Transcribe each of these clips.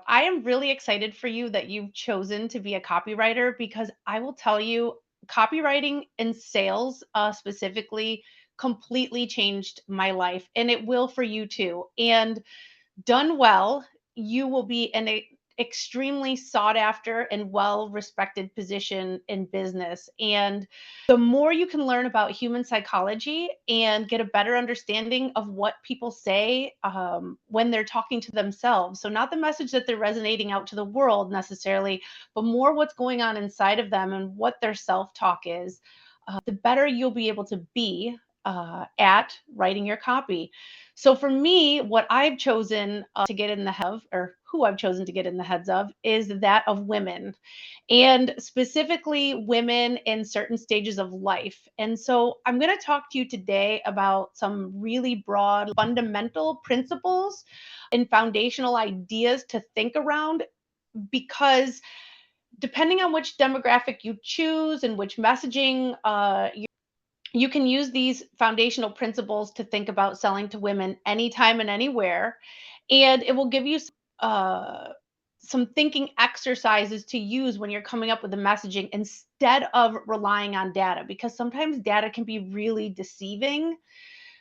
I am really excited for you that you've chosen to be a copywriter because I will tell you, copywriting and sales specifically completely changed my life, and it will for you too. And done well, you will be in a extremely sought after and well respected position in business. And the more you can learn about human psychology and get a better understanding of what people say when they're talking to themselves. So, not the message that they're resonating out to the world necessarily, but more what's going on inside of them and what their self talk is, the better you'll be able to be at writing your copy. So for me, what I've chosen to get in the head of, or who I've chosen to get in the heads of, is that of women, and specifically women in certain stages of life. And so I'm going to talk to you today about some really broad fundamental principles and foundational ideas to think around, because depending on which demographic you choose and which messaging you can use these foundational principles to think about selling to women anytime and anywhere. And it will give you some thinking exercises to use when you're coming up with the messaging instead of relying on data, because sometimes data can be really deceiving,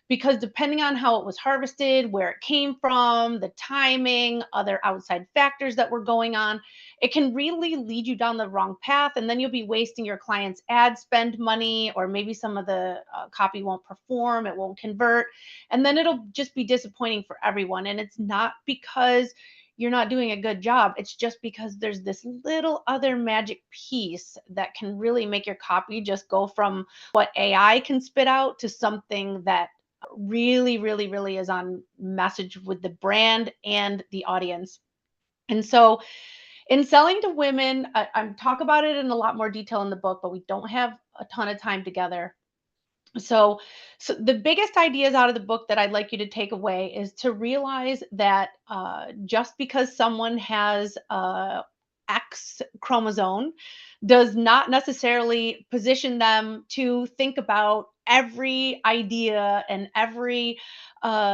because depending on how it was harvested, where it came from, the timing, other outside factors that were going on, it can really lead you down the wrong path. And then you'll be wasting your client's ad spend money, or maybe some of the copy won't perform, it won't convert. And then it'll just be disappointing for everyone. And it's not because you're not doing a good job. It's just because there's this little other magic piece that can really make your copy just go from what AI can spit out to something that really is on message with the brand and the audience. And so in selling to women, I talk about it in a lot more detail in the book, but we don't have a ton of time together. So, so the biggest ideas out of the book that I'd like you to take away is to realize that just because someone has X chromosome does not necessarily position them to think about every idea and every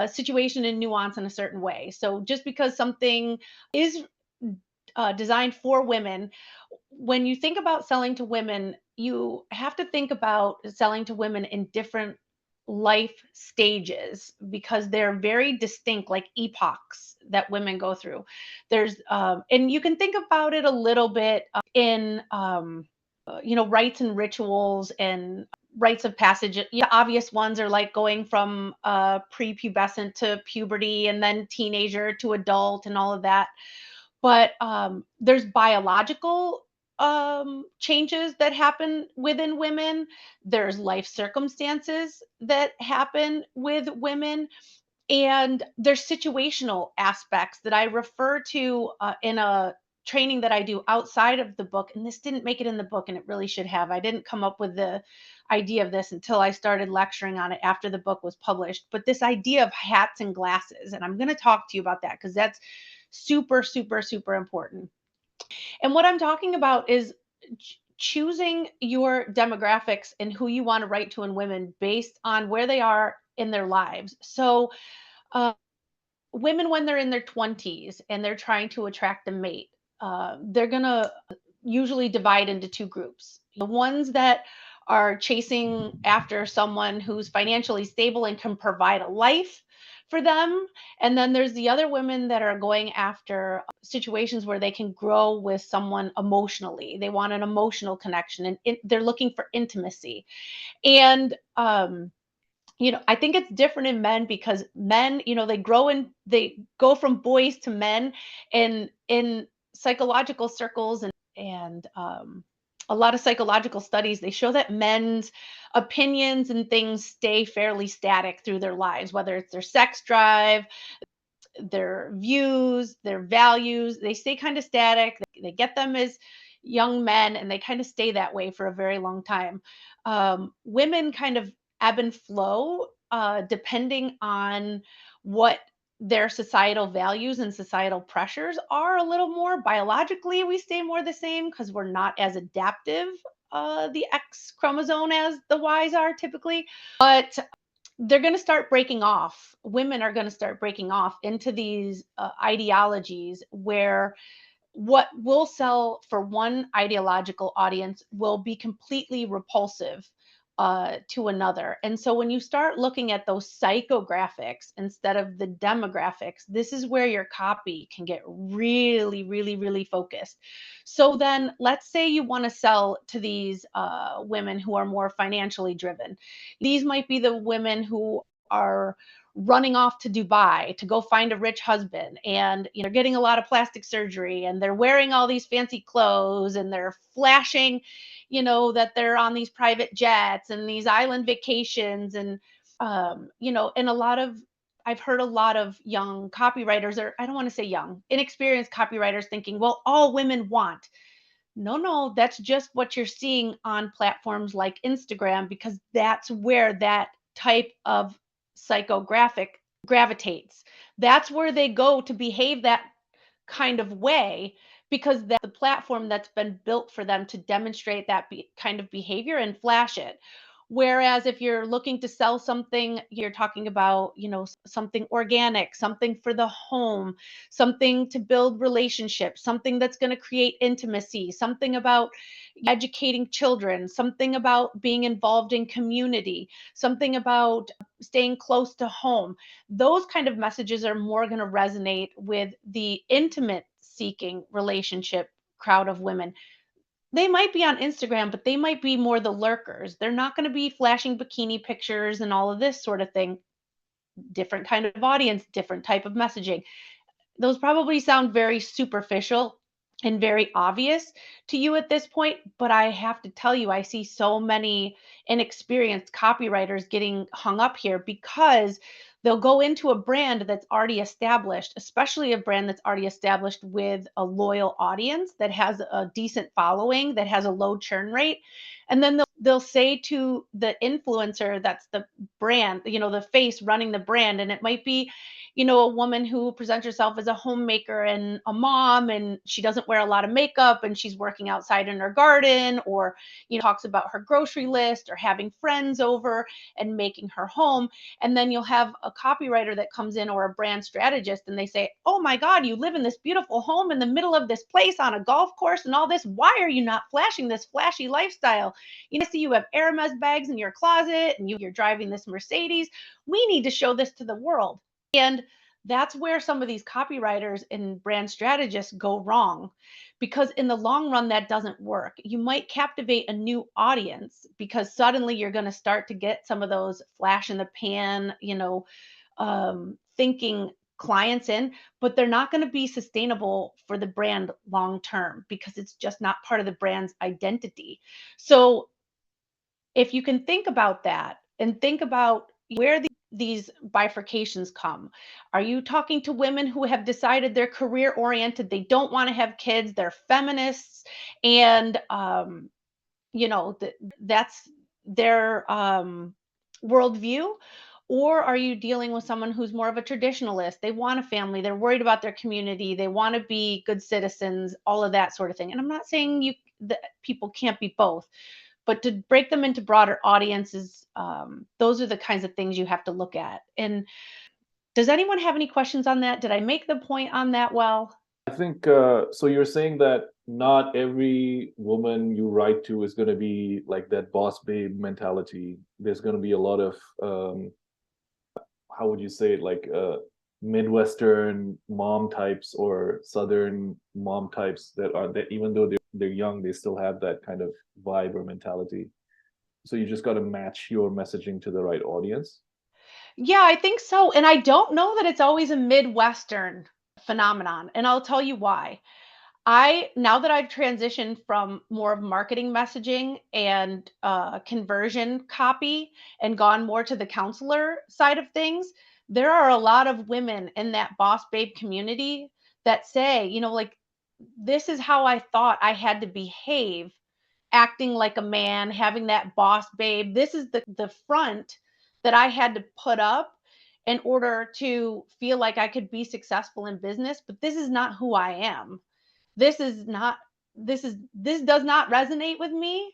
situation and nuance in a certain way. So just because something is designed for women, when you think about selling to women, you have to think about selling to women in different life stages, because they're very distinct, like epochs that women go through. And you can think about it a little bit in, rites and rituals and rites of passage. The obvious ones are like going from prepubescent to puberty and then teenager to adult and all of that. But there's biological changes that happen within women. There's life circumstances that happen with women, and there's situational aspects that I refer to in a training that I do outside of the book. And this didn't make it in the book, and it really should have. I didn't come up with the idea of this until I started lecturing on it after the book was published. But this idea of hats and glasses, and I'm going to talk to you about that because that's super important. And what I'm talking about is choosing your demographics and who you want to write to in women based on where they are in their lives. So, uh, women, when they're in their 20s and they're trying to attract a mate, they're going to usually divide into two groups. The ones that are chasing after someone who's financially stable and can provide a life for them. And then there's the other women that are going after situations where they can grow with someone emotionally. They want an emotional connection, and they're looking for intimacy. And I think it's different in men, because men, they go from boys to men, and in psychological circles and a lot of psychological studies, they show that men's opinions and things stay fairly static through their lives, whether it's their sex drive, their views, their values, they stay kind of static. They get them as young men, and they kind of stay that way for a very long time. Women kind of ebb and flow depending on what their societal values and societal pressures are a little more. Biologically, we stay more the same because we're not as adaptive, the X chromosome, as the Ys are typically. But they're going to start breaking off. Women are going to start breaking off into these ideologies where what will sell for one ideological audience will be completely repulsive to another. And so when you start looking at those psychographics instead of the demographics, this is where your copy can get really, really, really focused. So then let's say you want to sell to these women who are more financially driven. These might be the women who are running off to Dubai to go find a rich husband, and they're getting a lot of plastic surgery and they're wearing all these fancy clothes and they're flashing, that they're on these private jets and these island vacations, and and a lot of I've heard a lot of young copywriters, or I don't want to say young, inexperienced copywriters, thinking, well, all women want. No, no, that's just what you're seeing on platforms like Instagram, because that's where that type of psychographic gravitates. That's where they go to behave that kind of way, because that's the platform that's been built for them to demonstrate that kind of behavior and flash it. Whereas if you're looking to sell something, you're talking about, something organic, something for the home, something to build relationships, something that's going to create intimacy, something about educating children, something about being involved in community, something about staying close to home. Those kind of messages are more going to resonate with the intimate seeking relationship crowd of women. They might be on Instagram, but they might be more the lurkers. They're not going to be flashing bikini pictures and all of this sort of thing. Different kind of audience, different type of messaging. Those probably sound very superficial and very obvious to you at this point, but I have to tell you, I see so many inexperienced copywriters getting hung up here because they'll go into a brand that's already established, especially a brand that's already established with a loyal audience that has a decent following, that has a low churn rate. And then they'll say to the influencer that's the brand, the face running the brand, and it might be, a woman who presents herself as a homemaker and a mom, and she doesn't wear a lot of makeup and she's working outside in her garden, or talks about her grocery list or having friends over and making her home. And then you'll have a copywriter that comes in, or a brand strategist, and they say, oh my god, you live in this beautiful home in the middle of this place on a golf course and all this. Why are you not flashing this flashy lifestyle? I see you have Hermes bags in your closet and you're driving this Mercedes. We need to show this to the world. And that's where some of these copywriters and brand strategists go wrong, because in the long run, that doesn't work. You might captivate a new audience because suddenly you're going to start to get some of those flash in the pan, thinking clients in, but they're not going to be sustainable for the brand long term because it's just not part of the brand's identity. So if you can think about that and think about where these bifurcations come. Are you talking to women who have decided they're career oriented, they don't want to have kids, they're feminists, and that's their worldview? Or are you dealing with someone who's more of a traditionalist? They want a family, they're worried about their community, they want to be good citizens, all of that sort of thing. And I'm not saying that people can't be both, but to break them into broader audiences, those are the kinds of things you have to look at. And does anyone have any questions on that? Did I make the point on that well? I think so. You're saying that not every woman you write to is going to be like that boss babe mentality. There's going to be a lot of how would you say it, like Midwestern mom types or Southern mom types that even though they're young, they still have that kind of vibe or mentality. So you just got to match your messaging to the right audience. Yeah, I think so. And I don't know that it's always a Midwestern phenomenon. And I'll tell you why. Now that I've transitioned from more of marketing messaging and conversion copy and gone more to the counselor side of things, there are a lot of women in that boss babe community that say, like, this is how I thought I had to behave, acting like a man, having that boss babe. This is the front that I had to put up in order to feel like I could be successful in business, but this is not who I am. This is not this does not resonate with me,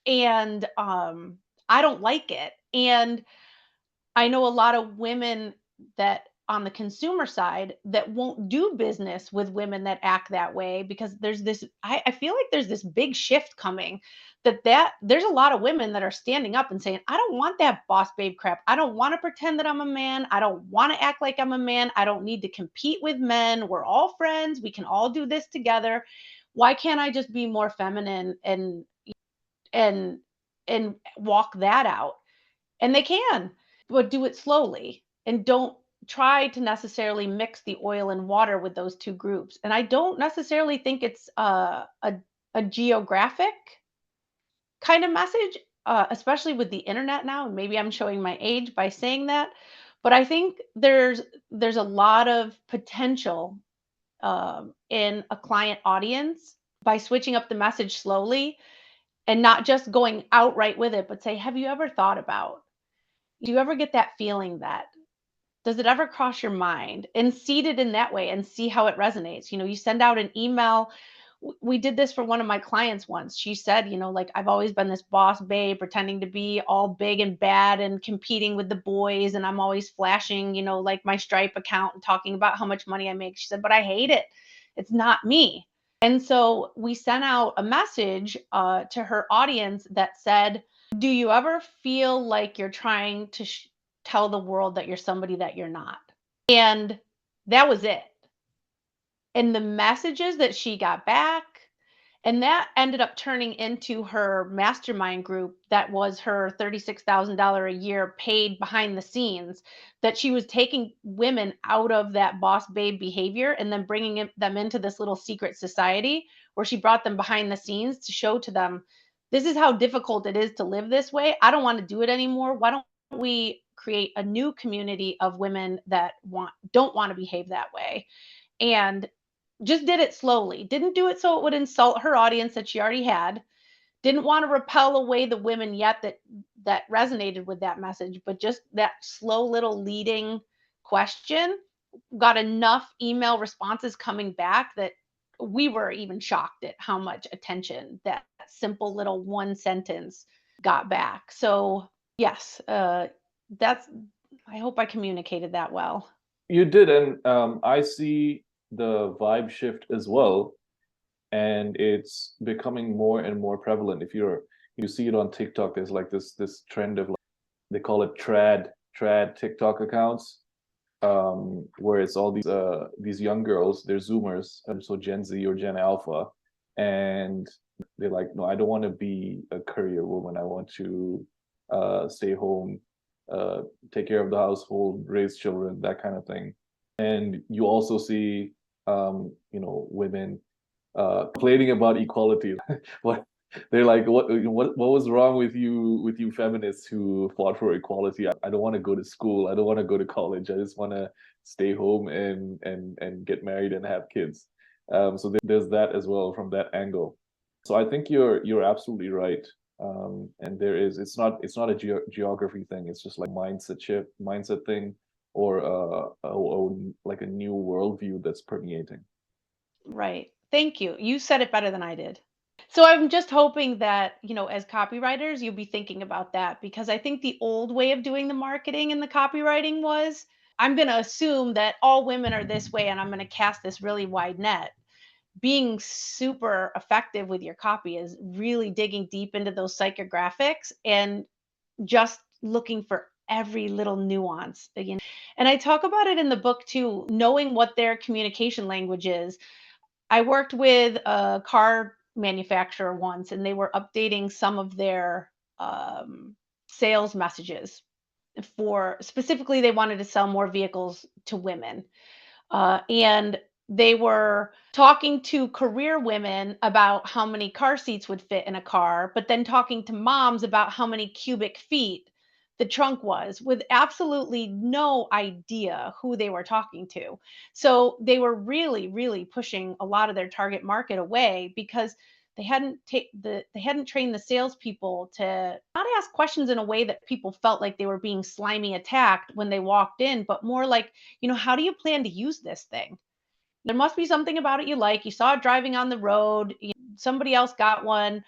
and I don't like it. And I know a lot of women that on the consumer side that won't do business with women that act that way because there's this I feel like there's this big shift coming that there's a lot of women that are standing up and saying, I don't want that boss babe crap. I don't want to pretend that I'm a man. I don't want to act like I'm a man. I don't need to compete with men. We're all friends. We can all do this together. Why can't I just be more feminine and and walk that out? And they can, but do it slowly and don't try to necessarily mix the oil and water with those two groups. And I don't necessarily think it's a geographic kind of message, especially with the internet now. And maybe I'm showing my age by saying that, but I think there's a lot of potential in a client audience by switching up the message slowly and not just going outright with it, but say, have you ever thought about? Do you ever get that feeling that does it ever cross your mind? And seed it in that way and see how it resonates. You send out an email. We did this for one of my clients once. She said, like, I've always been this boss babe, pretending to be all big and bad and competing with the boys. And I'm always flashing, like my Stripe account and talking about how much money I make. She said, but I hate it. It's not me. And so we sent out a message to her audience that said, do you ever feel like you're trying to tell the world that you're somebody that you're not? And that was it. And the messages that she got back, and that ended up turning into her mastermind group that was her $36,000 a year paid behind the scenes, that she was taking women out of that boss babe behavior and then bringing them into this little secret society where she brought them behind the scenes to show to them, this is how difficult it is to live this way. I don't want to do it anymore. Why don't we create a new community of women that don't want to behave that way? And just did it slowly. Didn't do it so it would insult her audience that she already had. Didn't want to repel away the women yet that resonated with that message, but just that slow little leading question got enough email responses coming back that we were even shocked at how much attention that simple little one sentence got back. So, yes, that's I hope I communicated that well. You did, and I see the vibe shift as well, and it's becoming more and more prevalent. If you see it on TikTok, there's like this trend of, like, they call it trad TikTok accounts, where it's all these young girls, they're Zoomers, so Gen Z or Gen Alpha, and they're like, no, I don't want to be a career woman. I want to stay home, uh, take care of the household, raise children, that kind of thing. And you also see, women complaining about equality. What they're like, what was wrong with you feminists who fought for equality? I don't want to go to school. I don't want to go to college. I just want to stay home and get married and have kids. So there's that as well from that angle. So I think you're absolutely right. And it's not a geography thing. It's just like mindset shift, mindset thing, or like a new worldview that's permeating. Right. Thank you. You said it better than I did. So I'm just hoping that, as copywriters, you'll be thinking about that because I think the old way of doing the marketing and the copywriting was, I'm going to assume that all women are this way and I'm going to cast this really wide net. Being super effective with your copy is really digging deep into those psychographics and just looking for every little nuance. And I talk about it in the book too, knowing what their communication language is. I worked with a car manufacturer once, and they were updating some of their sales messages for specifically, they wanted to sell more vehicles to women. And they were talking to career women about how many car seats would fit in a car, but then talking to moms about how many cubic feet the trunk was with absolutely no idea who they were talking to. So they were really, really pushing a lot of their target market away because they hadn't trained the salespeople to not ask questions in a way that people felt like they were being slimy attacked when they walked in, but more like, how do you plan to use this thing? There must be something about it you like. You saw it driving on the road, somebody else got one.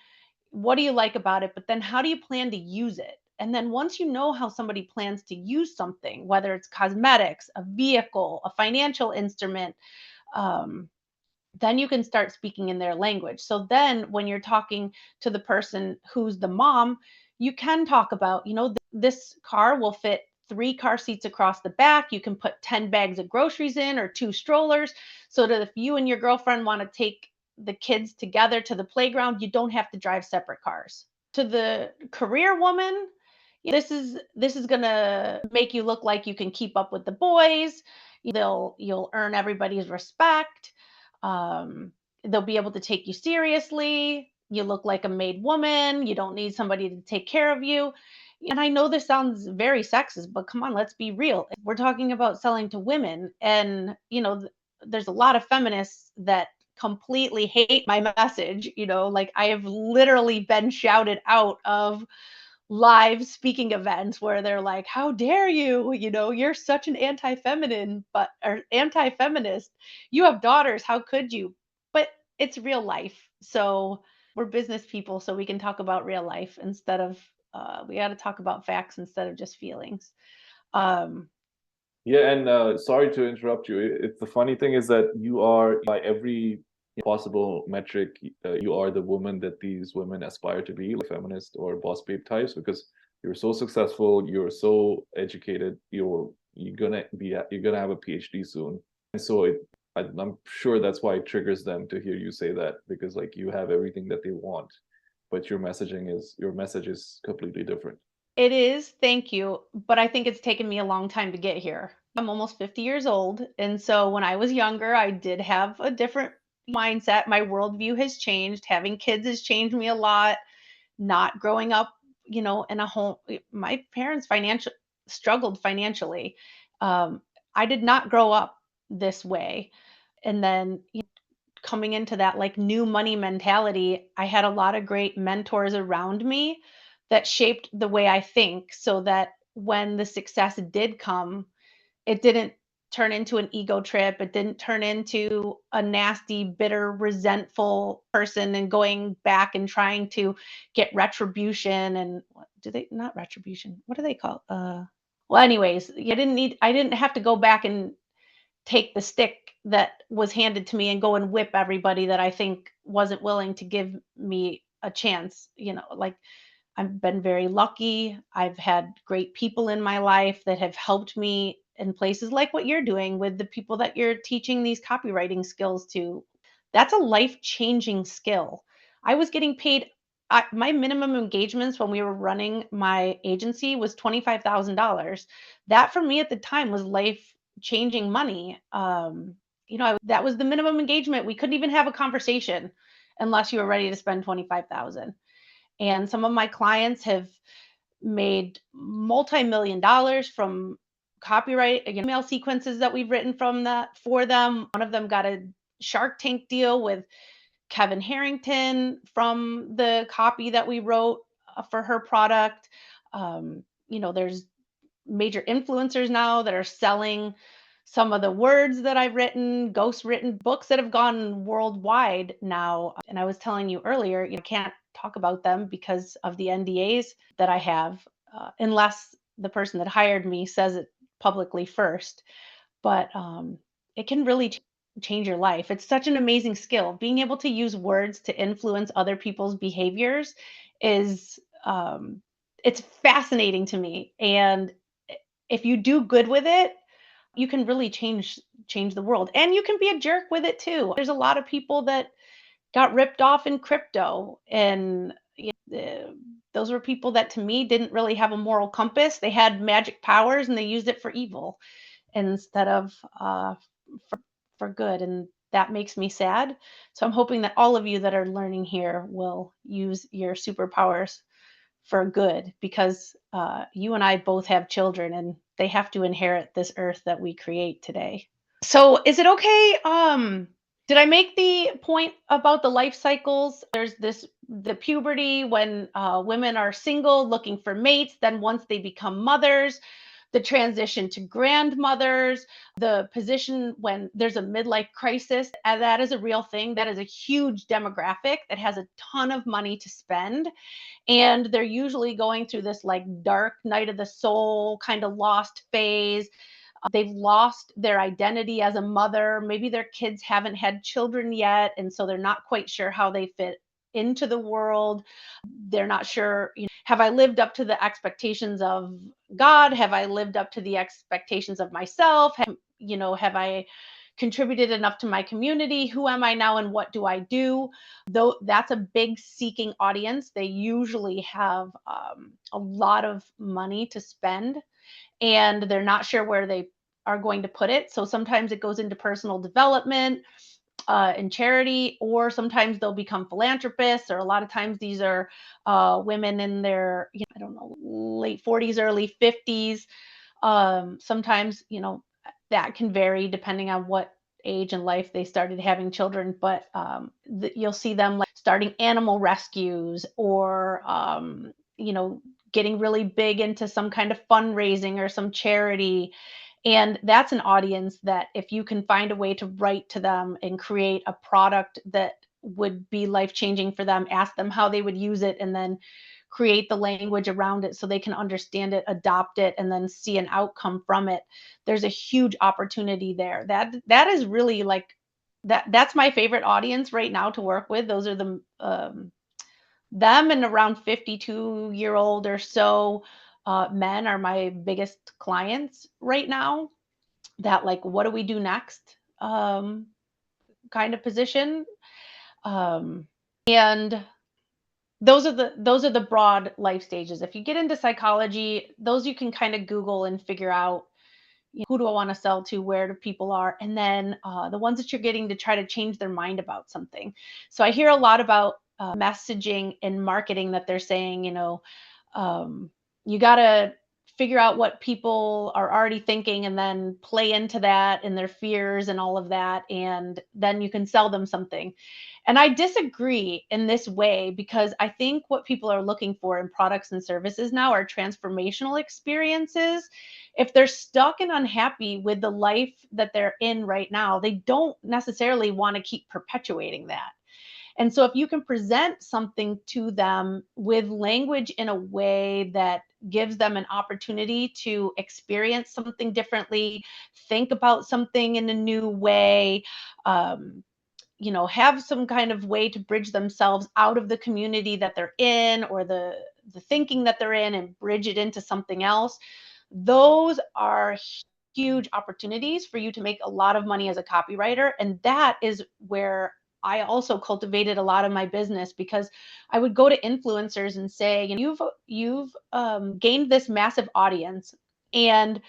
What do you like about it? But then how do you plan to use it? And then once you know how somebody plans to use something, whether it's cosmetics, a vehicle, a financial instrument, um, then you can start speaking in their language. So then when you're talking to the person who's the mom, you can talk about, this car will fit 3 car seats across the back. You can put 10 bags of groceries in or 2 strollers, so that if you and your girlfriend want to take the kids together to the playground, you don't have to drive separate cars. To the career woman, this is going to make you look like you can keep up with the boys. You'll earn everybody's respect. um, they'll be able to take you seriously. You look like a made woman. You don't need somebody to take care of you. And I know this sounds very sexist, but come on, let's be real. We're talking about selling to women. And, there's a lot of feminists that completely hate my message. Like I have literally been shouted out of live speaking events where they're like, "How dare you? You're such an anti-feminine, but or anti-feminist. You have daughters. How could you?" But it's real life. So we're business people, so we can talk about real life instead of we got to talk about facts instead of just feelings. Um, Yeah, and sorry to interrupt you. It's the funny thing is that you are, by every possible metric, you are the woman that these women aspire to be, like feminist or boss babe types, because you're so successful, you're so educated, you're gonna have a PhD soon, and so I'm sure that's why it triggers them to hear you say that, because like you have everything that they want, but your message is completely different. It is, thank you, but I think it's taken me a long time to get here. I'm almost 50 years old, and so when I was younger, I did have a different mindset. My worldview has changed. Having kids has changed me a lot. Not growing up, in a home, my parents financial struggled financially. Um, I did not grow up this way. And then coming into that like new money mentality, I had a lot of great mentors around me that shaped the way I think, so that when the success did come, it didn't turn into an ego trip. It didn't turn into a nasty, bitter, resentful person and going back and trying to get retribution. And what do they, not retribution? What do they call? Well, anyways, I didn't have to go back and take the stick that was handed to me and go and whip everybody that I think wasn't willing to give me a chance. Like I've been very lucky. I've had great people in my life that have helped me in places like what you're doing with the people that you're teaching these copywriting skills to. That's a life-changing skill. I was getting paid my minimum engagements when we were running my agency was $25,000. That for me at the time was life-changing money. That was the minimum engagement. We couldn't even have a conversation unless you were ready to spend 25,000. And some of my clients have made multi-million dollars from copyright, email sequences that we've written from that for them. One of them got a Shark Tank deal with Kevin Harrington from the copy that we wrote for her product. There's major influencers now that are selling some of the words that I've written, ghost written books that have gone worldwide now. And I was telling you earlier, I can't talk about them because of the NDAs that I have, unless the person that hired me says it publicly first. But it can really change your life. It's such an amazing skill. Being able to use words to influence other people's behaviors is it's fascinating to me. And if you do good with it, you can really change the world. And you can be a jerk with it too. There's a lot of people that got ripped off in crypto, and those were people that to me didn't really have a moral compass. They had magic powers and they used it for evil instead of for good, and that makes me sad. So I'm hoping that all of you that are learning here will use your superpowers for good, because you and I both have children and they have to inherit this earth that we create today. So is it okay? Did I make the point about the life cycles? There's the puberty when women are single looking for mates. Then once they become mothers, the transition to grandmothers, the position when there's a midlife crisis. And that is a real thing. That is a huge demographic that has a ton of money to spend. And they're usually going through this like dark night of the soul kind of lost phase. They've lost their identity as a mother. Maybe their kids haven't had children yet. And so they're not quite sure how they fit into the world. They're not sure, have I lived up to the expectations of God? Have I lived up to the expectations of myself? Have I contributed enough to my community? Who am I now and what do I do? Though that's a big seeking audience. They usually have a lot of money to spend and they're not sure where they are going to put it. So sometimes it goes into personal development and charity, or sometimes they'll become philanthropists, or a lot of times these are women in their, I don't know, late 40s, early 50s. Sometimes, that can vary depending on what age in life they started having children, but you'll see them like starting animal rescues or, getting really big into some kind of fundraising or some charity. And that's an audience that if you can find a way to write to them and create a product that would be life changing for them, ask them how they would use it, and then create the language around it so they can understand it, adopt it, and then see an outcome from it. There's a huge opportunity there. That is really like that's my favorite audience right now to work with. Those are them and around 52-year-old or so men are my biggest clients right now. That like, what do we do next? Kind of position. And those are the broad life stages. If you get into psychology, those you can kind of Google and figure out, who do I want to sell to, where do people are, and then the ones that you're getting to try to change their mind about something. So I hear a lot about messaging and marketing that they're saying, you got to figure out what people are already thinking and then play into that and their fears and all of that, and then you can sell them something. And I disagree in this way because I think what people are looking for in products and services now are transformational experiences. If they're stuck and unhappy with the life that they're in right now, they don't necessarily want to keep perpetuating that. And so if you can present something to them with language in a way that gives them an opportunity to experience something differently, think about something in a new way, um, have some kind of way to bridge themselves out of the community that they're in or the thinking that they're in and bridge it into something else. Those are huge opportunities for you to make a lot of money as a copywriter. And that is where I also cultivated a lot of my business because I would go to influencers and say, you've gained this massive audience, and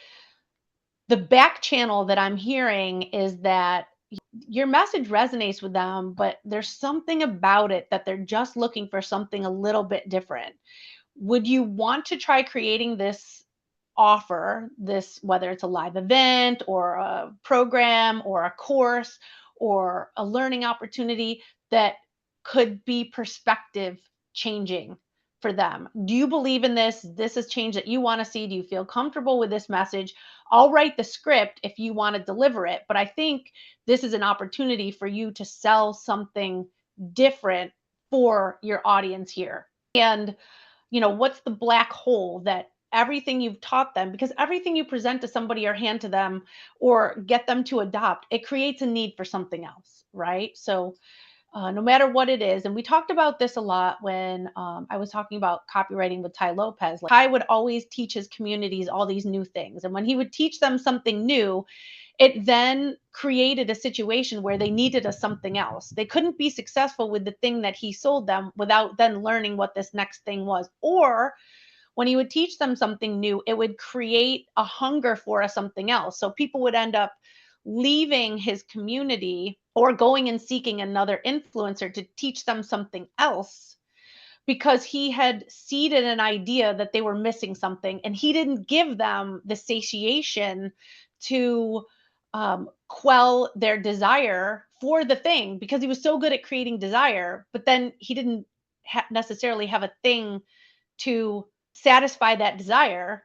the back channel that I'm hearing is that your message resonates with them, but there's something about it that they're just looking for something a little bit different. Would you want to try creating this offer, this, whether it's a live event or a program or a course or a learning opportunity that could be perspective changing for them? Do you believe in this? This is change that you want to see. Do you feel comfortable with this message? I'll write the script if you want to deliver it, but I think this is an opportunity for you to sell something different for your audience here. And what's the black hole that everything you've taught them, because everything you present to somebody or hand to them or get them to adopt, it creates a need for something else, right? So no matter what it is, and we talked about this a lot when I was talking about copywriting with Ty Lopez. Like, Ty would always teach his communities all these new things, and when he would teach them something new, it then created a situation where they needed something else. They couldn't be successful with the thing that he sold them without then learning what this next thing was. Or when he would teach them something new, it would create a hunger for something else. So people would end up leaving his community or going and seeking another influencer to teach them something else because he had seeded an idea that they were missing something, and he didn't give them the satiation to quell their desire for the thing because he was so good at creating desire, but then he didn't necessarily have a thing to satisfy that desire.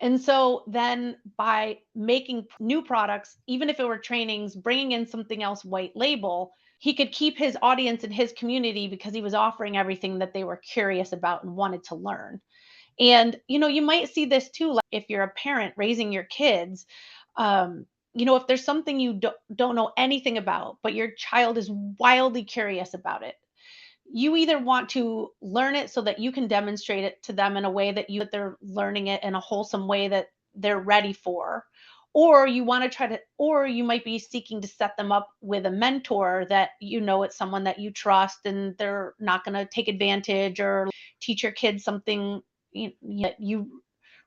And so then by making new products, even if it were trainings, bringing in something else white label, he could keep his audience and his community because he was offering everything that they were curious about and wanted to learn. And, you might see this too, like if you're a parent raising your kids, if there's something you don't know anything about, but your child is wildly curious about it, you either want to learn it so that you can demonstrate it to them in a way that they're learning it in a wholesome way that they're ready for, or you want to try to, or you might be seeking to set them up with a mentor that it's someone that you trust and they're not going to take advantage or teach your kids something that you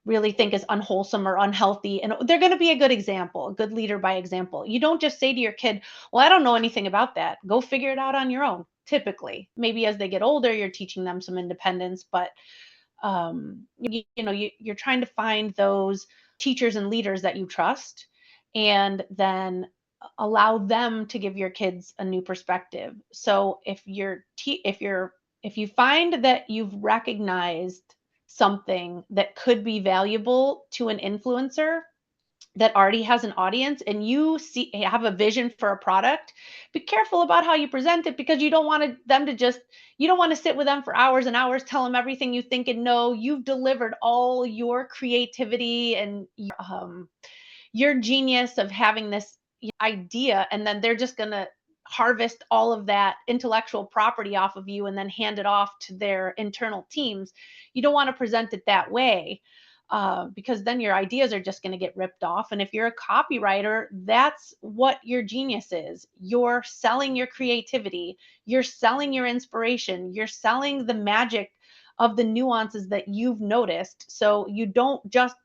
really think is unwholesome or unhealthy, and they're going to be a good example, a good leader by example. You don't just say to your kid, well, I don't know anything about that, go figure it out on your own. Typically, maybe as they get older, you're teaching them some independence, but you're trying to find those teachers and leaders that you trust, and then allow them to give your kids a new perspective. So if you find that you've recognized something that could be valuable to an influencer that already has an audience, and have a vision for a product, be careful about how you present it, because you don't want to sit with them for hours and hours, tell them everything you think and know. You've delivered all your creativity and your genius of having this idea, and then they're just going to harvest all of that intellectual property off of you and then hand it off to their internal teams. You don't want to present it that way, because then your ideas are just going to get ripped off. And if you're a copywriter, that's what your genius is. You're selling your creativity, you're selling your inspiration, you're selling the magic of the nuances that you've noticed. So you don't just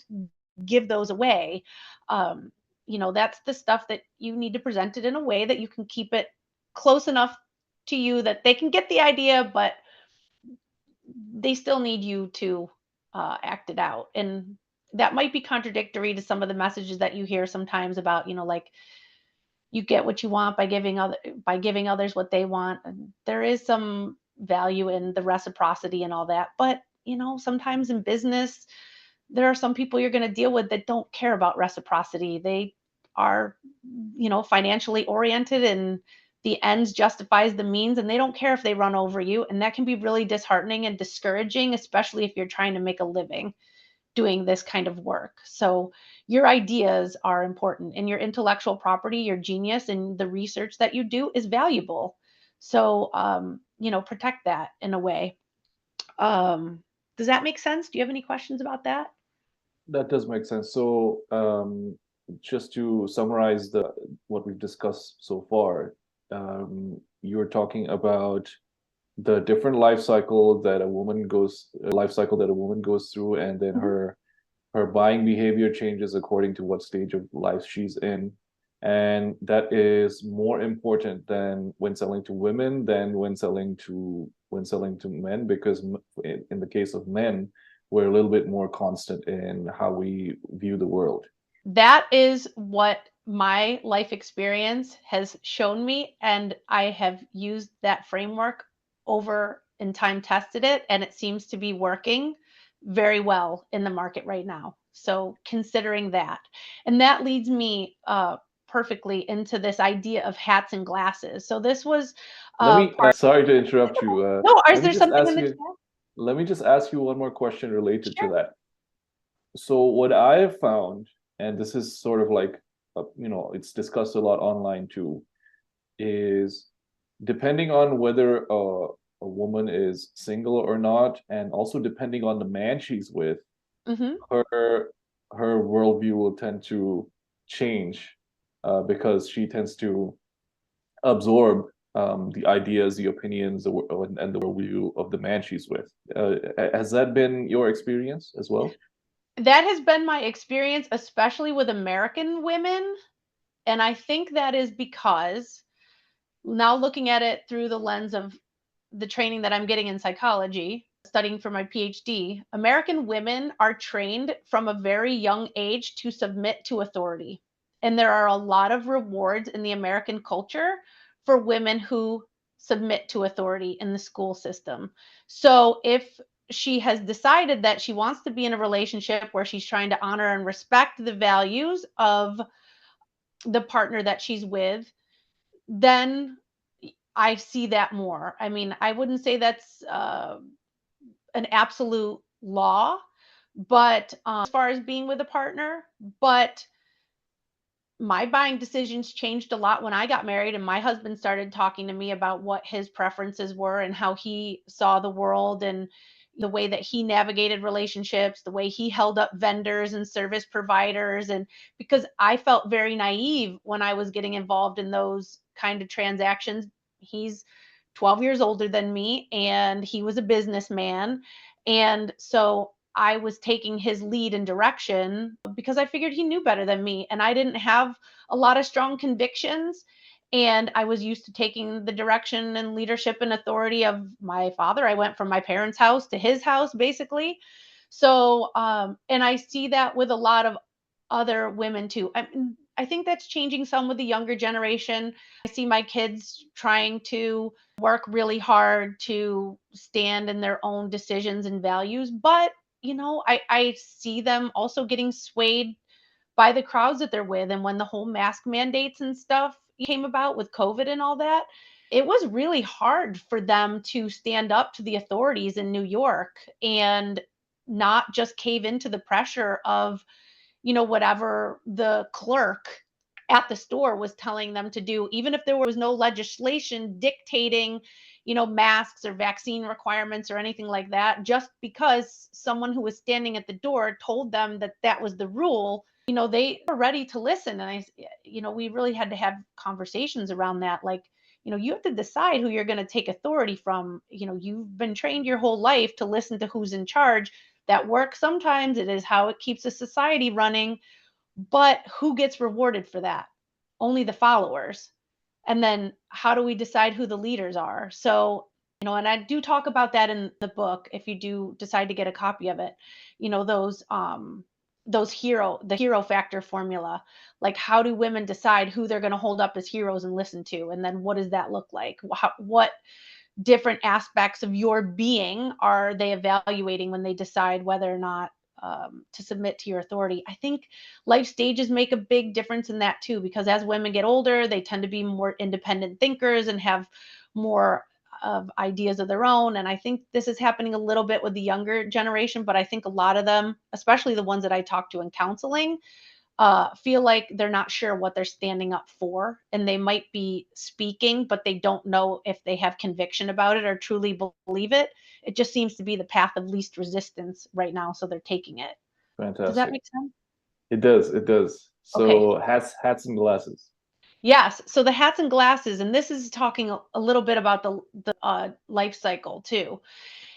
give those away. That's the stuff that you need to present it in a way that you can keep it close enough to you that they can get the idea, but they still need you to act it out. And that might be contradictory to some of the messages that you hear sometimes about, like you get what you want by giving others what they want. And there is some value in the reciprocity and all that. But, sometimes in business, there are some people you're going to deal with that don't care about reciprocity. They are, financially oriented, and the ends justifies the means, and they don't care if they run over you. And that can be really disheartening and discouraging, especially if you're trying to make a living doing this kind of work. So your ideas are important, and your intellectual property, your genius, and the research that you do is valuable. So, protect that in a way. Does that make sense? Do you have any questions about that? That does make sense. So, just to summarize what we've discussed so far, you're talking about the different life cycle that a woman goes through, and then Mhm. her buying behavior changes according to what stage of life she's in. And that is more important than when selling to women than when selling to men, because in the case of men, we're a little bit more constant in how we view the world. That is what my life experience has shown me, and I have used that framework over and time tested it, and it seems to be working very well in the market right now. So considering that, and that leads me perfectly into this idea of hats and glasses. So this was part. Sorry to interrupt you. No, is Let me there just something ask in the you, chat? let me just ask you one more question related to Sure. that. So what I have found, and this is sort of like, it's discussed a lot online too, is depending on whether a woman is single or not, and also depending on the man she's with, Hmm. her her worldview will tend to change, because she tends to absorb the ideas, the opinions, and the worldview of the man she's with. Has that been your experience as well? That has been my experience, especially with American women. And I think that is because, now looking at it through the lens of the training that I'm getting in psychology, studying for my PhD, American women are trained from a very young age to submit to authority. And there are a lot of rewards in the American culture for women who submit to authority in the school system. So if she has decided that she wants to be in a relationship where she's trying to honor and respect the values of the partner that she's with, then I see that more. I mean, I wouldn't say that's an absolute law, but as far as being with a partner, but my buying decisions changed a lot when I got married and my husband started talking to me about what his preferences were and how he saw the world and the way that he navigated relationships, the way he held up vendors and service providers. And because I felt very naive when I was getting involved in those kind of transactions. He's 12 years older than me and he was a businessman. And so I was taking his lead and direction because I figured he knew better than me and I didn't have a lot of strong convictions. And I was used to taking the direction and leadership and authority of my father. I went from my parents' house to his house, basically. So, and I see that with a lot of other women too. I think that's changing some with the younger generation. I see my kids trying to work really hard to stand in their own decisions and values. But, I see them also getting swayed by the crowds that they're with. And when the whole mask mandates and stuff came about with COVID and all that, it was really hard for them to stand up to the authorities in New York and not just cave into the pressure of, whatever the clerk at the store was telling them to do, even if there was no legislation dictating, masks or vaccine requirements or anything like that, just because someone who was standing at the door told them that that was the rule, they were ready to listen. And we really had to have conversations around that. Like, you have to decide who you're going to take authority from. You've been trained your whole life to listen to who's in charge. That works sometimes. It is how it keeps a society running. But who gets rewarded for that? Only the followers. And then how do we decide who the leaders are? So, and I do talk about that in the book if you do decide to get a copy of it. The hero factor formula. Like, how do women decide who they're going to hold up as heroes and listen to? And then what does that look like? What different aspects of your being are they evaluating when they decide whether or not to submit to your authority? I think life stages make a big difference in that too, because as women get older, they tend to be more independent thinkers and have more of ideas of their own. And I think this is happening a little bit with the younger generation, but I think a lot of them, especially the ones that I talk to in counseling, feel like they're not sure what they're standing up for, and they might be speaking, but they don't know if they have conviction about it or truly believe it. It just seems to be the path of least resistance right now, so they're taking it. Does that Fantastic. make sense? It does. It does. Okay. So hats and glasses. Yes. So the hats and glasses, and this is talking a little bit about the life cycle too.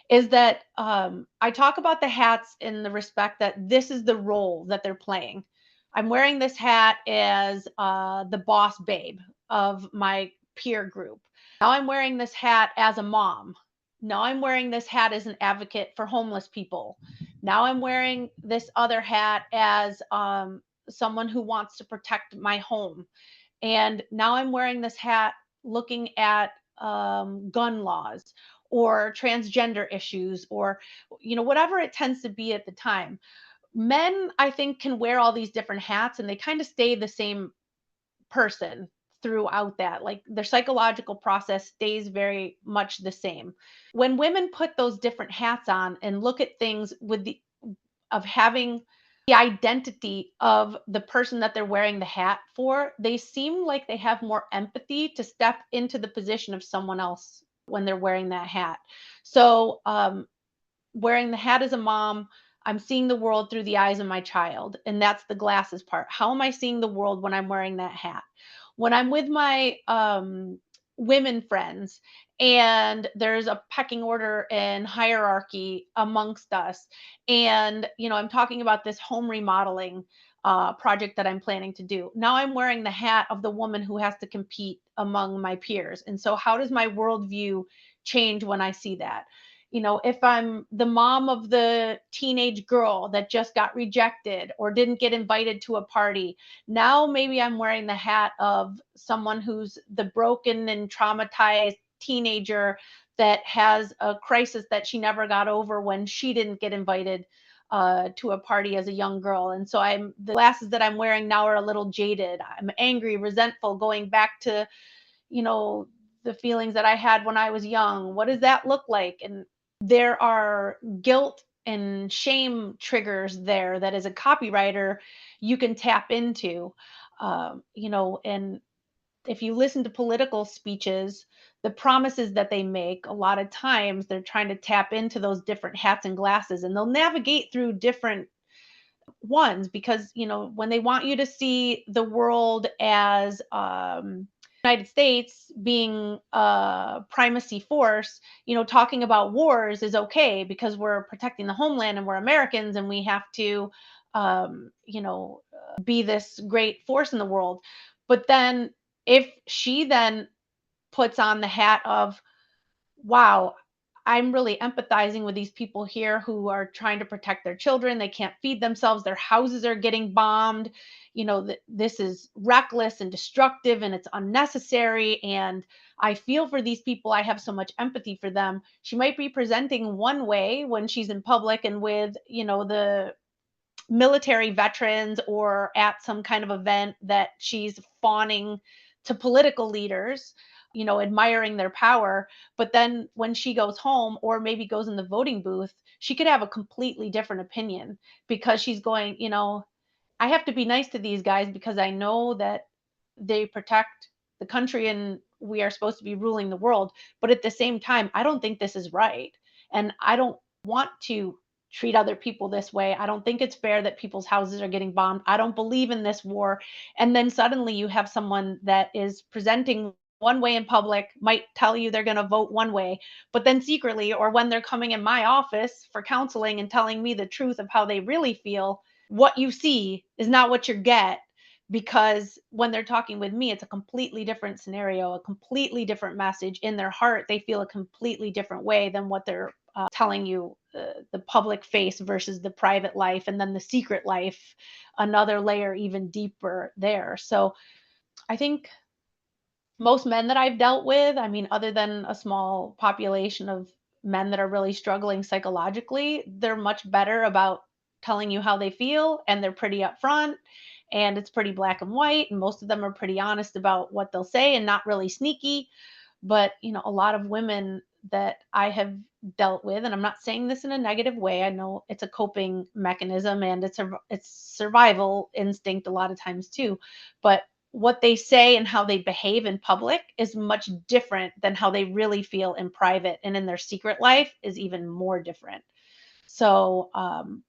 Is that I talk about the hats in the respect that this is the role that they're playing. I'm wearing this hat as the boss babe of my peer group. Now I'm wearing this hat as a mom. Now I'm wearing this hat as an advocate for homeless people. Now I'm wearing this other hat as someone who wants to protect my home. And now I'm wearing this hat looking at gun laws or transgender issues or whatever it tends to be at the time. Men, I think, can wear all these different hats and they kind of stay the same person throughout that. Like, their psychological process stays very much the same. When women put those different hats on and look at things with the of having the identity of the person that they're wearing the hat for, they seem like they have more empathy to step into the position of someone else when they're wearing that hat. So, wearing the hat as a mom, I'm seeing the world through the eyes of my child. And that's the glasses part. How am I seeing the world when I'm wearing that hat? When I'm with my women friends and there's a pecking order and hierarchy amongst us, and I'm talking about this home remodeling project that I'm planning to do. Now I'm wearing the hat of the woman who has to compete among my peers. And so, how does my worldview change when I see that? If I'm the mom of the teenage girl that just got rejected or didn't get invited to a party, now maybe I'm wearing the hat of someone who's the broken and traumatized teenager that has a crisis that she never got over when she didn't get invited to a party as a young girl. And so the glasses that I'm wearing now are a little jaded. I'm angry, resentful, going back to, you know, the feelings that I had when I was young. What does that look like? And there are guilt and shame triggers there that as a copywriter you can tap into. And if you listen to political speeches, the promises that they make, a lot of times they're trying to tap into those different hats and glasses, and they'll navigate through different ones because, when they want you to see the world as United States being a primacy force, talking about wars is okay because we're protecting the homeland and we're Americans and we have to, be this great force in the world. But then if she then puts on the hat of, wow, I'm really empathizing with these people here who are trying to protect their children. They can't feed themselves. Their houses are getting bombed. This is reckless and destructive and it's unnecessary. And I feel for these people. I have so much empathy for them. She might be presenting one way when she's in public and with, the military veterans or at some kind of event that she's fawning to political leaders, admiring their power. But then when she goes home or maybe goes in the voting booth, she could have a completely different opinion because she's going, I have to be nice to these guys because I know that they protect the country and we are supposed to be ruling the world. But at the same time, I don't think this is right. And I don't want to treat other people this way. I don't think it's fair that people's houses are getting bombed. I don't believe in this war. And then suddenly you have someone that is presenting one way in public, might tell you they're going to vote one way, but then secretly, or when they're coming in my office for counseling and telling me the truth of how they really feel, what you see is not what you get, because when they're talking with me, it's a completely different scenario, a completely different message. In their heart, they feel a completely different way than what they're telling you, the public face versus the private life, and then the secret life, another layer even deeper there. So I think most men that I've dealt with, I mean, other than a small population of men that are really struggling psychologically, they're much better about telling you how they feel and they're pretty upfront and it's pretty black and white. And most of them are pretty honest about what they'll say and not really sneaky. But, a lot of women that I have dealt with, and I'm not saying this in a negative way. I know it's a coping mechanism and it's survival instinct a lot of times too. But what they say and how they behave in public is much different than how they really feel in private, and in their secret life is even more different. So,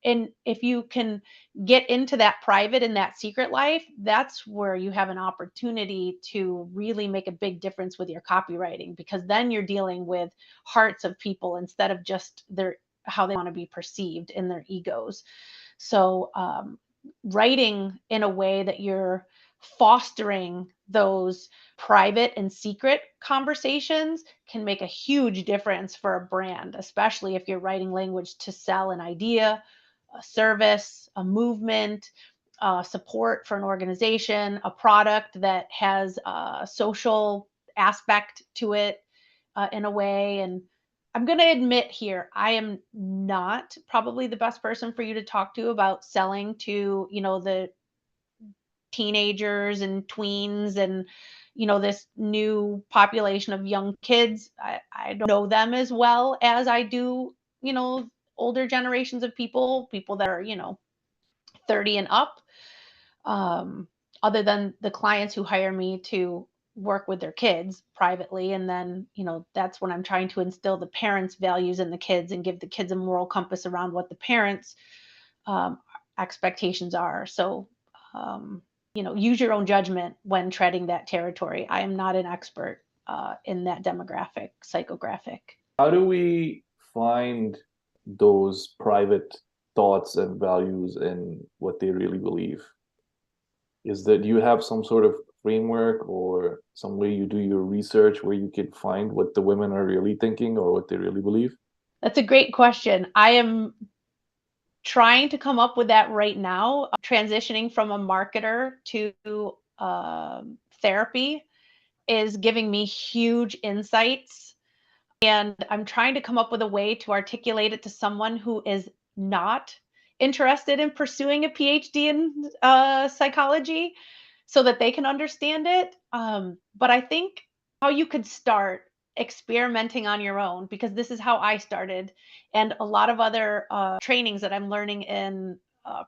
and if you can get into that private and that secret life, that's where you have an opportunity to really make a big difference with your copywriting, because then you're dealing with hearts of people instead of just how they want to be perceived in their egos. So, writing in a way that you're fostering those private and secret conversations can make a huge difference for a brand, especially if you're writing language to sell an idea, a service, a movement, support for an organization, a product that has a social aspect to it, in a way. And I'm going to admit here, I am not probably the best person for you to talk to about selling to, the teenagers and tweens and, this new population of young kids. I don't know them as well as I do, older generations of people that are, 30 and up, um, other than the clients who hire me to work with their kids privately. And then, that's when I'm trying to instill the parents' values in the kids and give the kids a moral compass around what the parents' um, expectations are. So, use your own judgment when treading that territory. I am not an expert in that demographic, psychographic. How do we find those private thoughts and values in what they really believe? Is that you have some sort of framework or some way you do your research where you can find what the women are really thinking or what they really believe? That's a great question. I am trying to come up with that right now. Transitioning from a marketer to therapy is giving me huge insights And I'm trying to come up with a way to articulate it to someone who is not interested in pursuing a PhD in psychology so that they can understand it. But I think how you could start experimenting on your own, because this is how I started, and a lot of other trainings that I'm learning in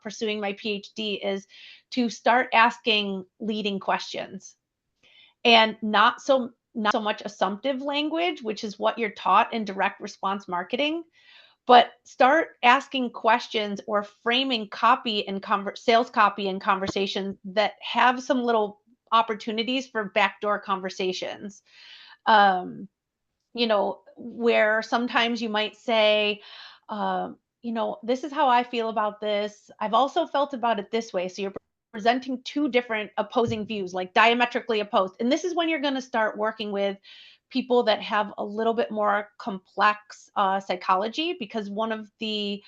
pursuing my PhD, is to start asking leading questions and not so much assumptive language, which is what you're taught in direct response marketing, but start asking questions or framing copy and sales copy and conversations that have some little opportunities for backdoor conversations. Um, where sometimes you might say, this is how I feel about this. I've also felt about it this way. So you're presenting two different opposing views, like diametrically opposed. And this is when you're going to start working with people that have a little bit more complex psychology, because one of the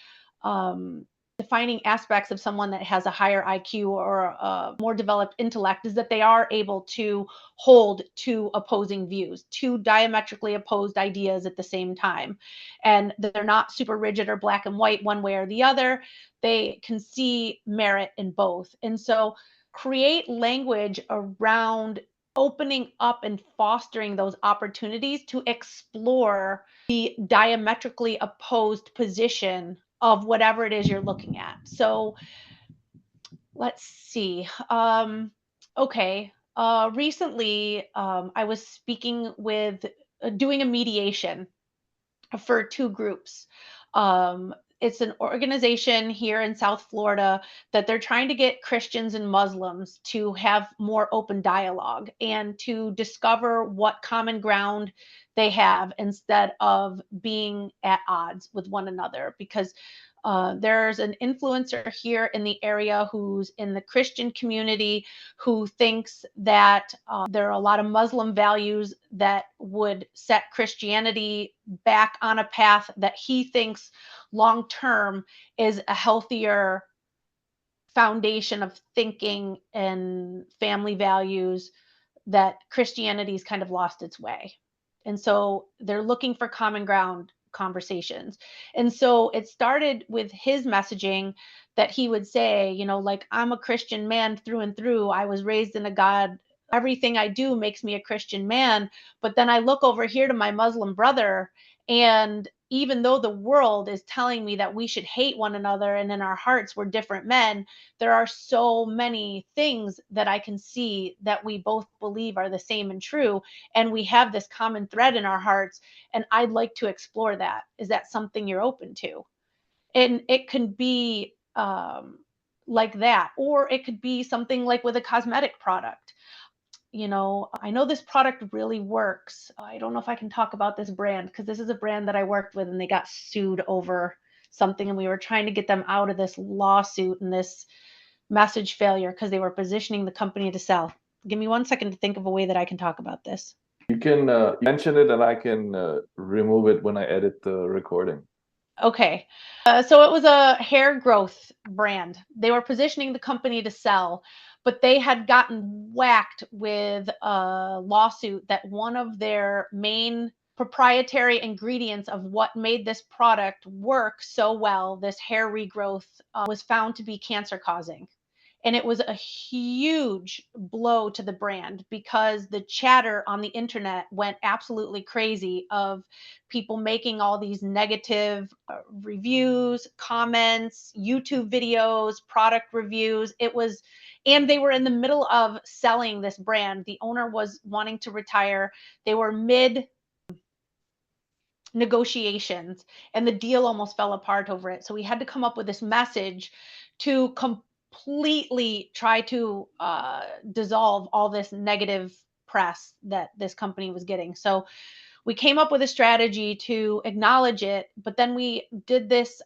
um, defining aspects of someone that has a higher IQ or a more developed intellect is that they are able to hold two opposing views, two diametrically opposed ideas at the same time. And they're not super rigid or black and white one way or the other. They can see merit in both. And so create language around opening up and fostering those opportunities to explore the diametrically opposed position of whatever it is you're looking at. So let's see. Okay. Recently, I was speaking with doing a mediation for two groups. It's an organization here in South Florida that they're trying to get Christians and Muslims to have more open dialogue and to discover what common ground they have instead of being at odds with one another. Because there's an influencer here in the area who's in the Christian community who thinks that there are a lot of Muslim values that would set Christianity back on a path that he thinks long term is a healthier foundation of thinking and family values, that Christianity's kind of lost its way. And so they're looking for common ground conversations. And so it started with his messaging that he would say, like, I'm a Christian man through and through. I was raised in a God. Everything I do makes me a Christian man. But then I look over here to my Muslim brother, and even though the world is telling me that we should hate one another and in our hearts we're different men, there are so many things that I can see that we both believe are the same and true. And we have this common thread in our hearts. And I'd like to explore that. Is that something you're open to? And it can be like that, or it could be something like with a cosmetic product. I know this product really works. I don't know if I can talk about this brand because this is a brand that I worked with and they got sued over something, and we were trying to get them out of this lawsuit and this message failure because they were positioning the company to sell. Give me 1 second to think of a way that I can talk about this. You can mention it and I can remove it when I edit the recording. Okay. So it was a hair growth brand. They were positioning the company to sell, but they had gotten whacked with a lawsuit that one of their main proprietary ingredients of what made this product work so well, this hair regrowth, was found to be cancer causing. And it was a huge blow to the brand because the chatter on the internet went absolutely crazy of people making all these negative reviews, comments, YouTube videos, product reviews. And they were in the middle of selling this brand. The owner was wanting to retire. They were mid negotiations and the deal almost fell apart over it. So we had to come up with this message to completely try to dissolve all this negative press that this company was getting. So we came up with a strategy to acknowledge it, but then we did this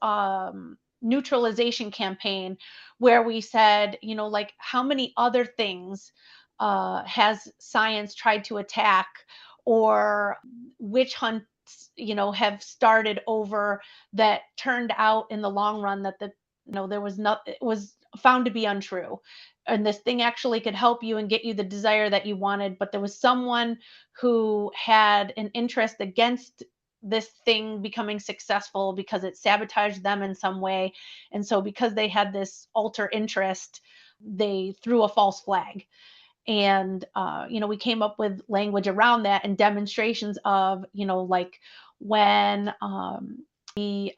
neutralization campaign where we said, like, how many other things has science tried to attack, or witch hunts, have started over, that turned out in the long run that there was not, it was found to be untrue. And this thing actually could help you and get you the desire that you wanted, but there was someone who had an interest against this thing becoming successful because it sabotaged them in some way. And so because they had this alter interest, they threw a false flag. And we came up with language around that and demonstrations of, like when the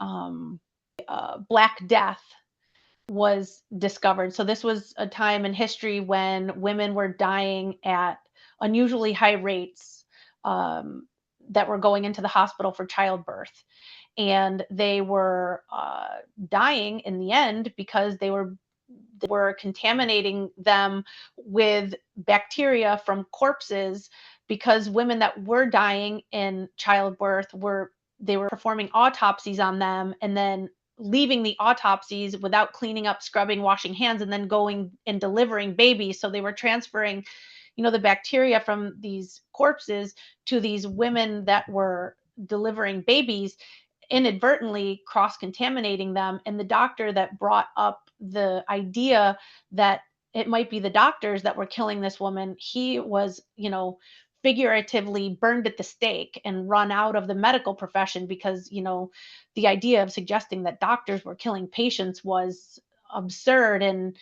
Black Death was discovered. So this was a time in history when women were dying at unusually high rates, that were going into the hospital for childbirth. And they were dying in the end because they were contaminating them with bacteria from corpses, because women that were dying in childbirth were they were performing autopsies on them and then leaving the autopsies without cleaning up, scrubbing, washing hands, and then going and delivering babies. So they were transferring, the bacteria from these corpses to these women that were delivering babies, inadvertently cross contaminating them. And the doctor that brought up the idea that it might be the doctors that were killing this woman, he was, figuratively burned at the stake and run out of the medical profession, because, the idea of suggesting that doctors were killing patients was absurd. And,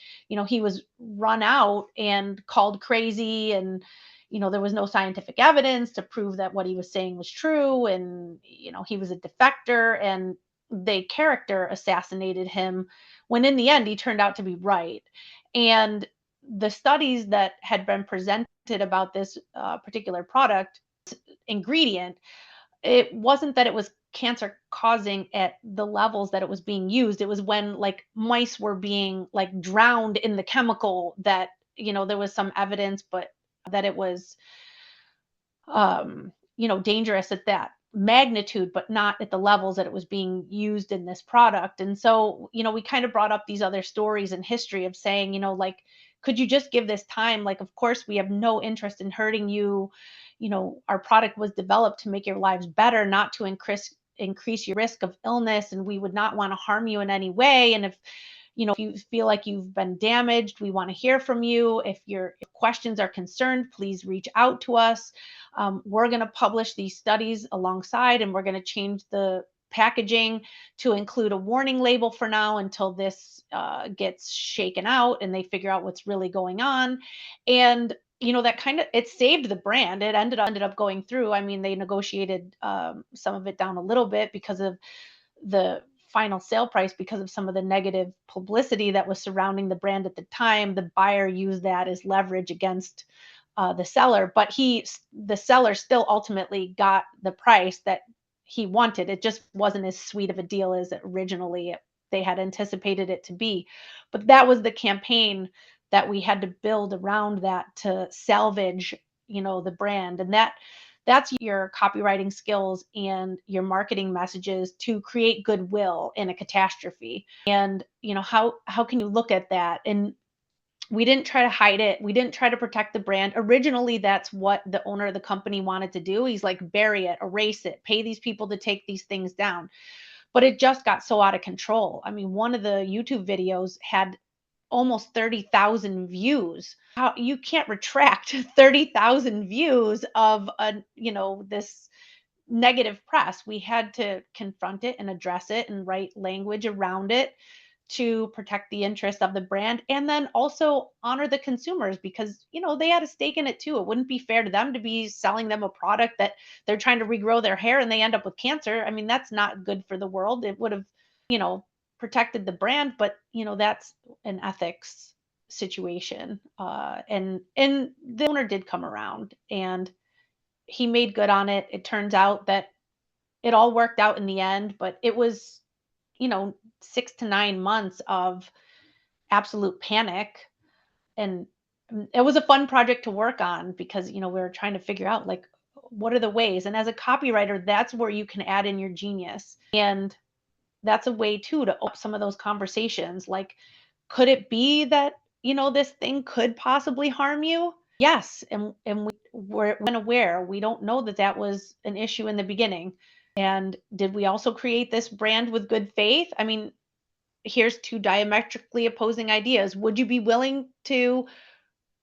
he was run out and called crazy. And, there was no scientific evidence to prove that what he was saying was true. And, he was a defector, and they character assassinated him, when in the end he turned out to be right. And the studies that had been presented about this particular product ingredient, it wasn't that it was cancer causing at the levels that it was being used. It was when, like, mice were being, like, drowned in the chemical, that, there was some evidence, but that it was dangerous at that magnitude, but not at the levels that it was being used in this product. And so, we kind of brought up these other stories in history of saying, like, could you just give this time? Like, of course, we have no interest in hurting you. Our product was developed to make your lives better, not to increase your risk of illness, and we would not want to harm you in any way. And if you feel like you've been damaged, we want to hear from you. If your questions are concerned, please reach out to us. We're going to publish these studies alongside, and we're going to change the packaging to include a warning label for now until this gets shaken out and they figure out what's really going on. And that kind of, it saved the brand. It ended up going through. I mean, they negotiated some of it down a little bit because of the final sale price, because of some of the negative publicity that was surrounding the brand at the time. The buyer used that as leverage against the seller, but the seller still ultimately got the price that he wanted. It just wasn't as sweet of a deal as originally they had anticipated it to be. But that was the campaign that we had to build around that to salvage, the brand. And that's your copywriting skills and your marketing messages to create goodwill in a catastrophe. And, how can you look at that? And we didn't try to hide it. We didn't try to protect the brand. Originally, that's what the owner of the company wanted to do. He's like, bury it, erase it, pay these people to take these things down. But it just got so out of control. I mean, one of the YouTube videos had almost 30,000 views. How you can't retract 30,000 views of this negative press. We had to confront it and address it and write language around it to protect the interest of the brand, and then also honor the consumers, because they had a stake in it too. It wouldn't be fair to them to be selling them a product that they're trying to regrow their hair and they end up with cancer. I mean, that's not good for the world. It would have, you know protected the brand, but that's an ethics situation. And the owner did come around and he made good on it. It turns out that it all worked out in the end, but it was, 6 to 9 months of absolute panic. And it was a fun project to work on, because, we were trying to figure out, like, what are the ways? And as a copywriter, that's where you can add in your genius. And that's a way too to open up some of those conversations. Like, could it be that, this thing could possibly harm you? Yes. And we're unaware. We don't know that that was an issue in the beginning. And did we also create this brand with good faith? I mean, here's two diametrically opposing ideas. Would you be willing to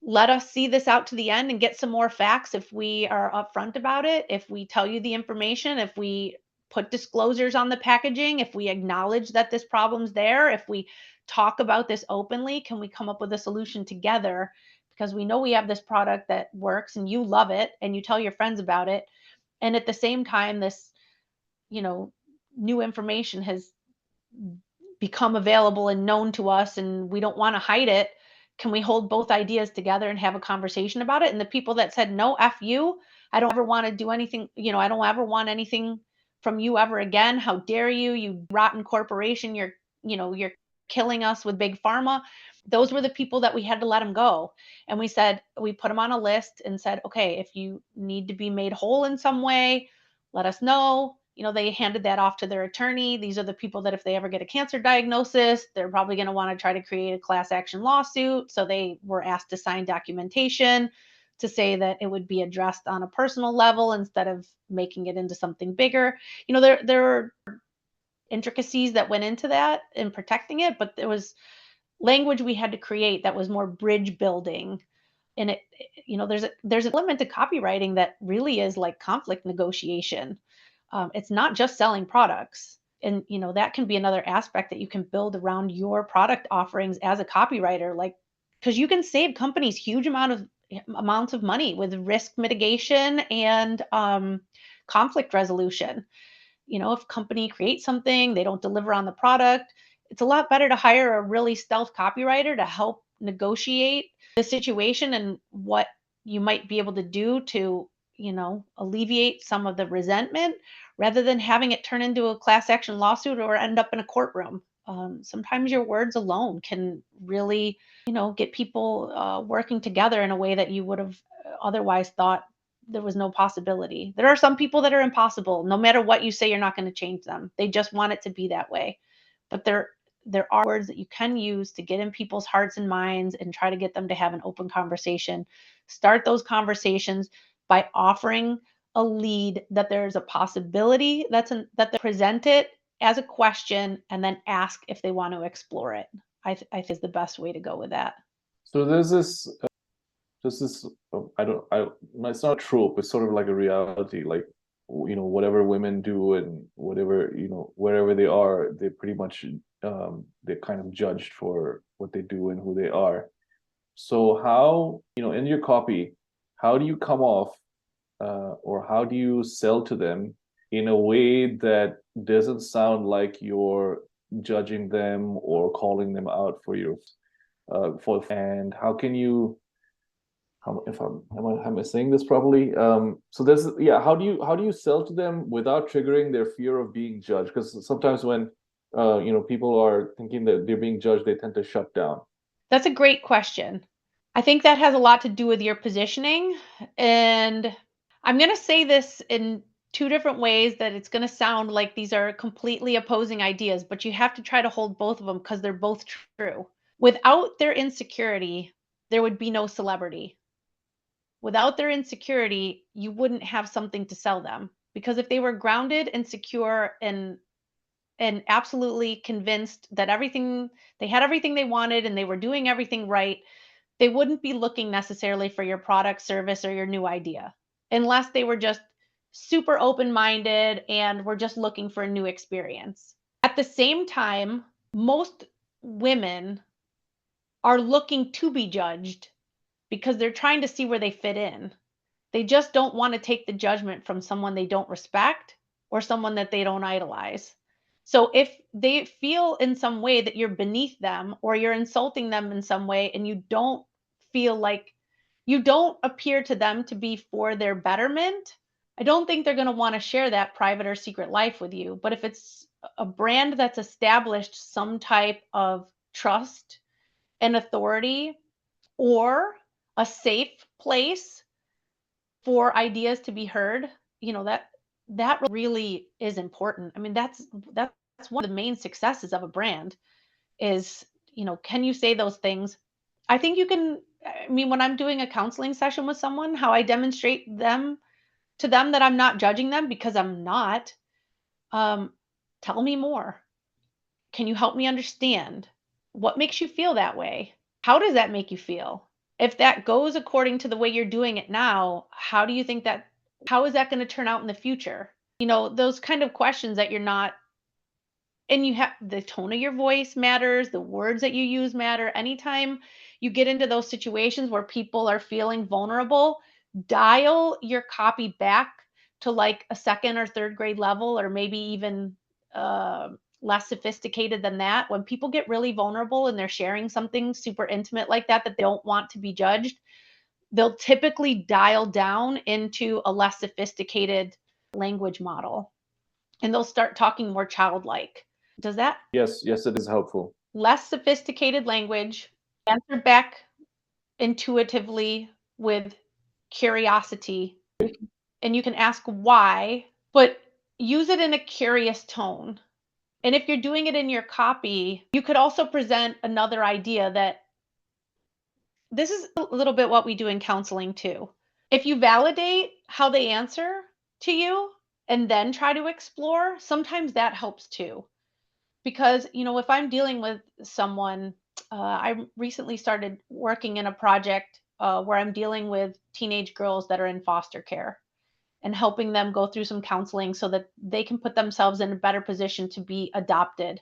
let us see this out to the end and get some more facts if we are upfront about it? If we tell you the information, if we put disclosures on the packaging, if we acknowledge that this problem's there, if we talk about this openly, can we come up with a solution together? Because we know we have this product that works and you love it and you tell your friends about it. And at the same time, this, you know, new information has become available and known to us and we don't want to hide it. Can we hold both ideas together and have a conversation about it? And the people that said, no, F you, I don't ever want to do anything, I don't ever want anything from you ever again. How dare you, you rotten corporation, you're killing us with big pharma. Those were the people that we had to let them go. And we put them on a list and said, okay, if you need to be made whole in some way, let us know. They handed that off to their attorney. These are the people that if they ever get a cancer diagnosis, they're probably going to want to try to create a class action lawsuit. So they were asked to sign documentation to say that it would be addressed on a personal level instead of making it into something bigger. There are intricacies that went into that in protecting it, but there was language we had to create that was more bridge building. And there's an element to copywriting that really is like conflict negotiation. It's not just selling products. And that can be another aspect that you can build around your product offerings as a copywriter, like, because you can save companies huge amounts of money with risk mitigation and conflict resolution. If a company creates something, they don't deliver on the product, it's a lot better to hire a really stealth copywriter to help negotiate the situation and what you might be able to do to, alleviate some of the resentment rather than having it turn into a class action lawsuit or end up in a courtroom. Sometimes your words alone can really, get people working together in a way that you would have otherwise thought there was no possibility. There are some people that are impossible. No matter what you say, you're not going to change them. They just want it to be that way. But there are words that you can use to get in people's hearts and minds and try to get them to have an open conversation. Start those conversations by offering a lead that there's a possibility that they present it as a question and then ask if they want to explore it. I think is the best way to go with that. So there's this I don't I it's not a trope, it's sort of like a reality, like whatever women do and whatever wherever they are, they pretty much they're kind of judged for what they do and who they are. So how in your copy, how do you come off or how do you sell to them in a way that doesn't sound like you're judging them or calling them out for and how can you if am I saying this properly? So there's how do you sell to them without triggering their fear of being judged? Because sometimes when people are thinking that they're being judged, they tend to shut down. That's a great question. I think that has a lot to do with your positioning. And I'm going to say this in two different ways that it's going to sound like these are completely opposing ideas, but you have to try to hold both of them because they're both true. Without their insecurity, there would be no celebrity. Without their insecurity, you wouldn't have something to sell them. Because if they were grounded and secure and absolutely convinced that they had everything they wanted and they were doing everything right, they wouldn't be looking necessarily for your product, service, or your new idea unless they were just super open-minded and were just looking for a new experience. At the same time, most women are looking to be judged because they're trying to see where they fit in. They just don't want to take the judgment from someone they don't respect or someone that they don't idolize. So if they feel in some way that you're beneath them or you're insulting them in some way and you don't feel like you don't appear to them to be for their betterment, I don't think they're going to want to share that private or secret life with you. But if it's a brand that's established some type of trust and authority or a safe place for ideas to be heard, that really is important. I mean, that's one of the main successes of a brand is, can you say those things? I think you can. I mean, when I'm doing a counseling session with someone, how I demonstrate to them that I'm not judging them because I'm not. Um, Tell me more. Can you help me understand? What makes you feel that way? How does that make you feel? If that goes according to the way you're doing it now, how is that going to turn out in the future? those kind of questions that you're not, and you have the tone of your voice matters, the words that you use matter. Anytime you get into those situations where people are feeling vulnerable, dial your copy back to like a second or third grade level, or maybe even uh, less sophisticated than that. When people get really vulnerable and they're sharing something super intimate like that that they don't want to be judged, they'll typically dial down into a less sophisticated language model, and they'll start talking more childlike. Does that Yes, yes, it is helpful. less sophisticated language, answer back intuitively with curiosity, and you can ask why, but use it in a curious tone. And if you're doing it in your copy, you could also present another idea that this is a little bit what we do in counseling too. If you validate how they answer to you and then try to explore, sometimes that helps too. Because, if I'm dealing with someone, I recently started working in a project where I'm dealing with teenage girls that are in foster care and helping them go through some counseling so that they can put themselves in a better position to be adopted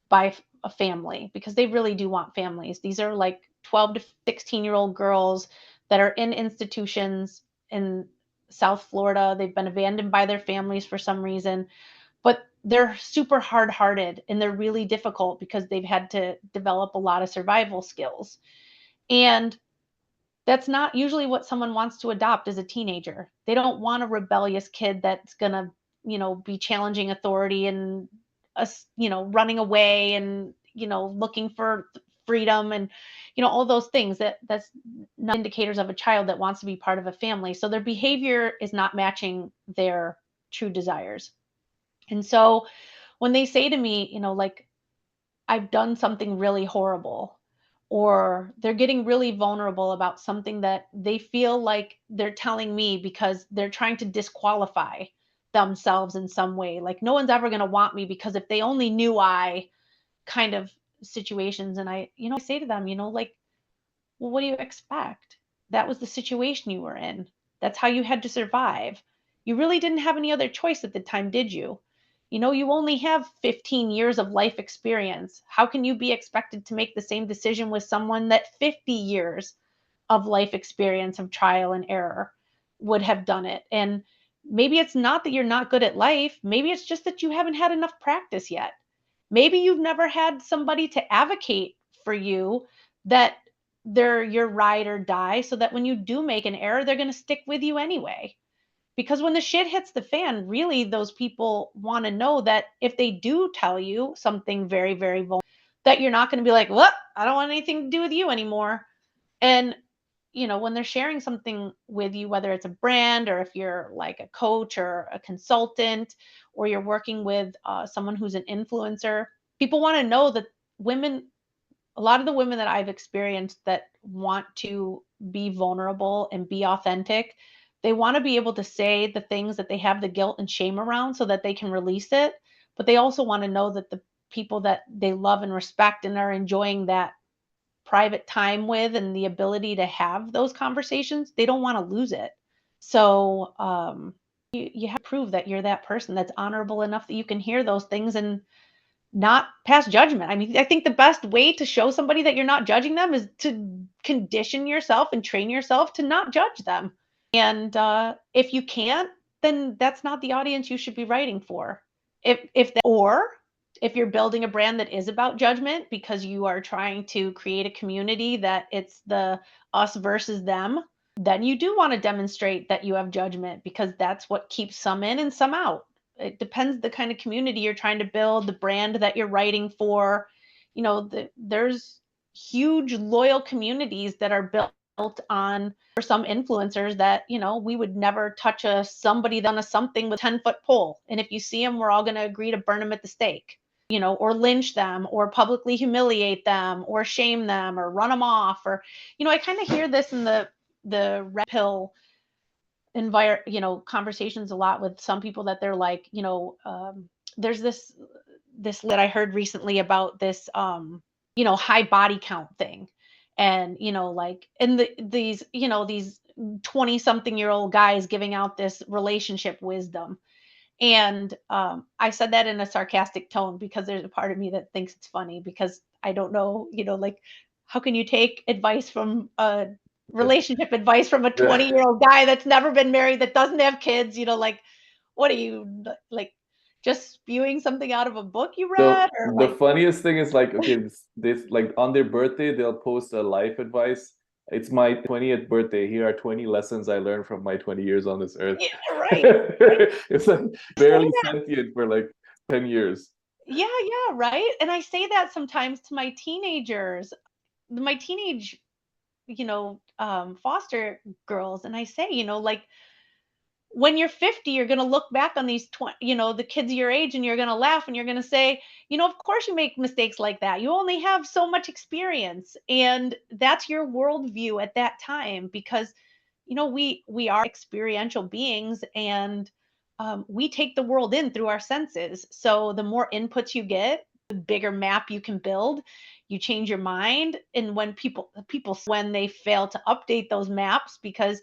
by a family, because they really do want families. These are like 12 to 16-year-old girls that are in institutions in South Florida. They've been abandoned by their families for some reason, but they're super hard-hearted and they're really difficult because they've had to develop a lot of survival skills. And that's not usually what someone wants to adopt as a teenager. They don't want a rebellious kid that's going to, be challenging authority and us, running away and, looking for freedom and, all those things that's not indicators of a child that wants to be part of a family. So their behavior is not matching their true desires. And so when they say to me, like, I've done something really horrible, or they're getting really vulnerable about something that they feel like they're telling me because they're trying to disqualify themselves in some way. Like, no one's ever going to want me because if they only knew I kind of situations. And I say to them, like, well, what do you expect? That was the situation you were in. That's how you had to survive. You really didn't have any other choice at the time, did you? You only have 15 years of life experience. How can you be expected to make the same decision with someone that 50 years of life experience of trial and error would have done it? And maybe it's not that you're not good at life. Maybe it's just that you haven't had enough practice yet. Maybe you've never had somebody to advocate for you, that they're your ride or die, so that when you do make an error, they're going to stick with you anyway. Because when the shit hits the fan, really, those people want to know that if they do tell you something very, very vulnerable, that you're not going to be like, "What? I don't want anything to do with you anymore." And when they're sharing something with you, whether it's a brand or if you're like a coach or a consultant, or you're working with someone who's an influencer, people want to know that women, a lot of the women that I've experienced that want to be vulnerable and be authentic, they want to be able to say the things that they have the guilt and shame around so that they can release it. But they also want to know that the people that they love and respect and are enjoying that private time with and the ability to have those conversations, they don't want to lose it. So you have to prove that you're that person that's honorable enough that you can hear those things and not pass judgment. I mean, I think the best way to show somebody that you're not judging them is to condition yourself and train yourself to not judge them. And if you can't, then that's not the audience you should be writing for. Or if you're building a brand that is about judgment because you are trying to create a community that it's the us versus them, then you do want to demonstrate that you have judgment, because that's what keeps some in and some out. It depends the kind of community you're trying to build, the brand that you're writing for. There's huge loyal communities that are built on, for some influencers, that we would never touch somebody on a something with 10-foot pole, and if you see them, we're all going to agree to burn them at the stake, or lynch them, or publicly humiliate them, or shame them, or run them off. Or I kind of hear this in the red pill conversations a lot with some people, that they're like, there's this that I heard recently about this high body count thing. And like, and these 20 something year old guys giving out this relationship wisdom. And I said that in a sarcastic tone because there's a part of me that thinks it's funny because I don't know, like, how can you take advice from a Yeah. relationship advice from a Yeah. 20-year-old guy that's never been married, that doesn't have kids, like, what are you, like, just spewing something out of a book you read, or The like, funniest thing is like, okay, this like on their birthday, they'll post a life advice. It's my 20th birthday. Here are 20 lessons I learned from my 20 years on this earth. yeah, right, right. It's like Say barely that. sentient for like 10 years. Yeah, yeah, right. And I say that sometimes to my teenagers, my teenage, foster girls, and I say, like, when you're 50, you're going to look back on these 20, the kids your age, and you're going to laugh and you're going to say, of course you make mistakes like that. You only have so much experience, and that's your worldview at that time, because we are experiential beings, and we take the world in through our senses. So the more inputs you get, the bigger map you can build. You change your mind, and when people when they fail to update those maps, because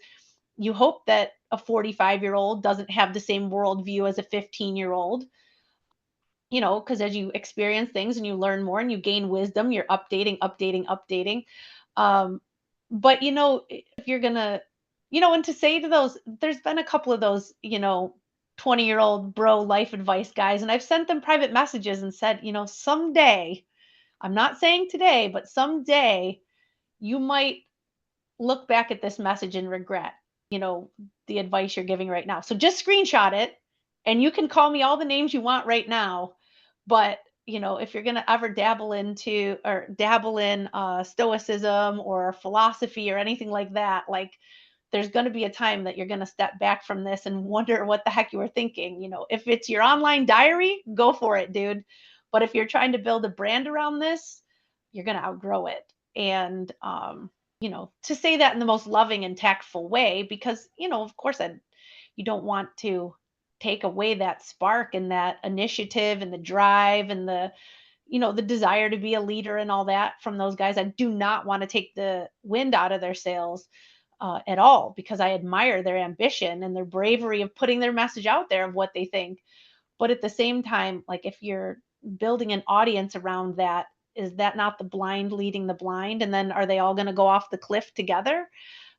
you hope that a 45-year-old doesn't have the same worldview as a 15-year-old, because as you experience things and you learn more and you gain wisdom, you're updating, updating, updating. Um, but if you're gonna, and to say to those, there's been a couple of those, 20-year-old bro life advice guys, and I've sent them private messages and said, someday, I'm not saying today, but someday you might look back at this message and regret, you know, the advice you're giving right now. So just screenshot it, and you can call me all the names you want right now. But, if you're going to ever dabble in stoicism or philosophy or anything like that, like, there's going to be a time that you're going to step back from this and wonder what the heck you were thinking. If it's your online diary, go for it, dude. But if you're trying to build a brand around this, you're going to outgrow it. And, to say that in the most loving and tactful way, because, of course, you don't want to take away that spark and that initiative and the drive and the desire to be a leader and all that from those guys. I do not want to take the wind out of their sails at all, because I admire their ambition and their bravery of putting their message out there of what they think. But at the same time, like, if you're building an audience around that, is that not the blind leading the blind? And then are they all going to go off the cliff together?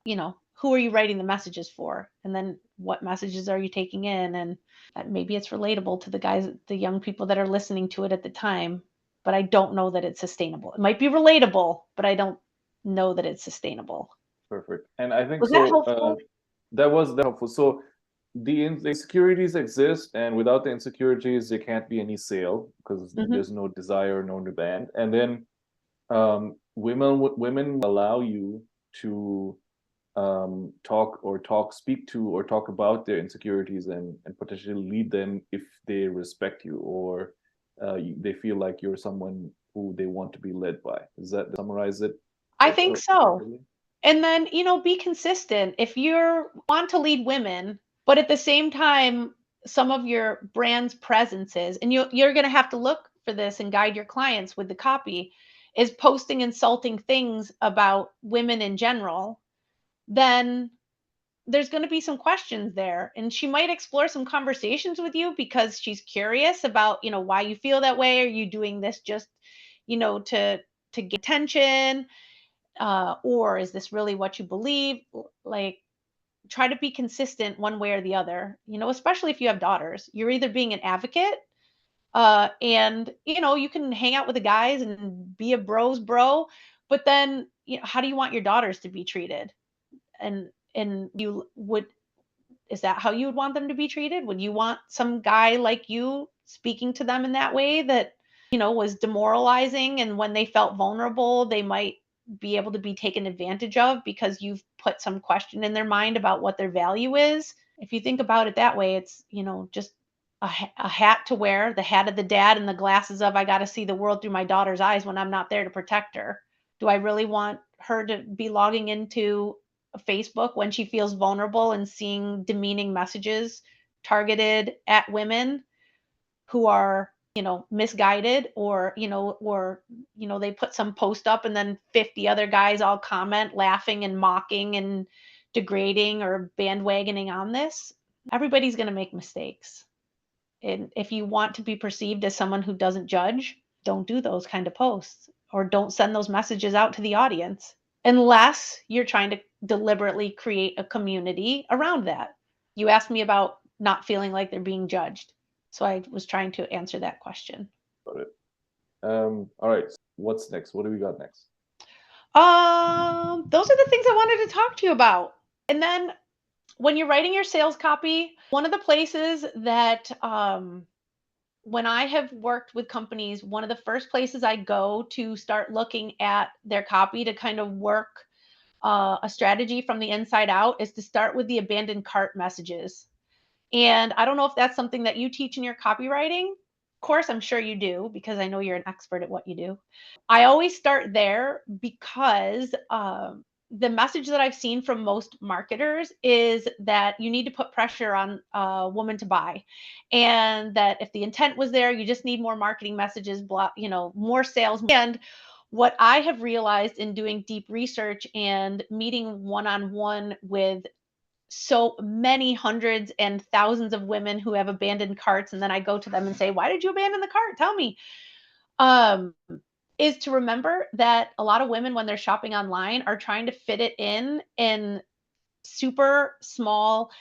Who are you writing the messages for? And then what messages are you taking in? And maybe it's relatable to the young people that are listening to it at the time, but I don't know that it's sustainable. It might be relatable, but I don't know that it's sustainable. Perfect. And I think Was that so. helpful? That was helpful. So the insecurities exist, and without the insecurities, there can't be any sale because Mhm. there's no desire, no demand. And then women allow you to speak to, or talk about their insecurities, and potentially lead them if they respect you, or they feel like you're someone who they want to be led by. Does that summarize it I think so. effectively? And then, be consistent. If you want to lead women, but at the same time, some of your brand's presences, and you're going to have to look for this and guide your clients with the copy, is posting insulting things about women in general, then there's going to be some questions there. And she might explore some conversations with you because she's curious about, why you feel that way. Are you doing this just, to get attention? Or is this really what you believe? Like, try to be consistent one way or the other, especially if you have daughters. You're either being an advocate, and, you can hang out with the guys and be a bro's bro, but then, how do you want your daughters to be treated? And you would is that how you would want them to be treated? Would you want some guy like you speaking to them in that way that, was demoralizing, and when they felt vulnerable, they might be able to be taken advantage of because you've put some question in their mind about what their value is? If you think about it that way, it's, just a hat to wear, the hat of the dad and the glasses of, I got to see the world through my daughter's eyes when I'm not there to protect her. Do I really want her to be logging into Facebook when she feels vulnerable and seeing demeaning messages targeted at women who are, misguided, or they put some post up and then 50 other guys all comment laughing and mocking and degrading or bandwagoning on this? Everybody's going to make mistakes. And if you want to be perceived as someone who doesn't judge, don't do those kind of posts or don't send those messages out to the audience unless you're trying to deliberately create a community around that. You asked me about not feeling like they're being judged. So I was trying to answer that question. Got it. All right. What's next? What do we got next? Those are the things I wanted to talk to you about. And then when you're writing your sales copy, one of the places that when I have worked with companies, one of the first places I go to start looking at their copy to kind of work a strategy from the inside out is to start with the abandoned cart messages. And I don't know if that's something that you teach in your copywriting. Of course, I'm sure you do because I know you're an expert at what you do. I always start there because the message that I've seen from most marketers is that you need to put pressure on a woman to buy, and that if the intent was there, you just need more marketing messages, more sales. And what I have realized in doing deep research and meeting one on one with so many hundreds and thousands of women who have abandoned carts, and then I go to them and say, "Why did you abandon the cart? Tell me." Um, is to remember that a lot of women, when they're shopping online, are trying to fit it in super small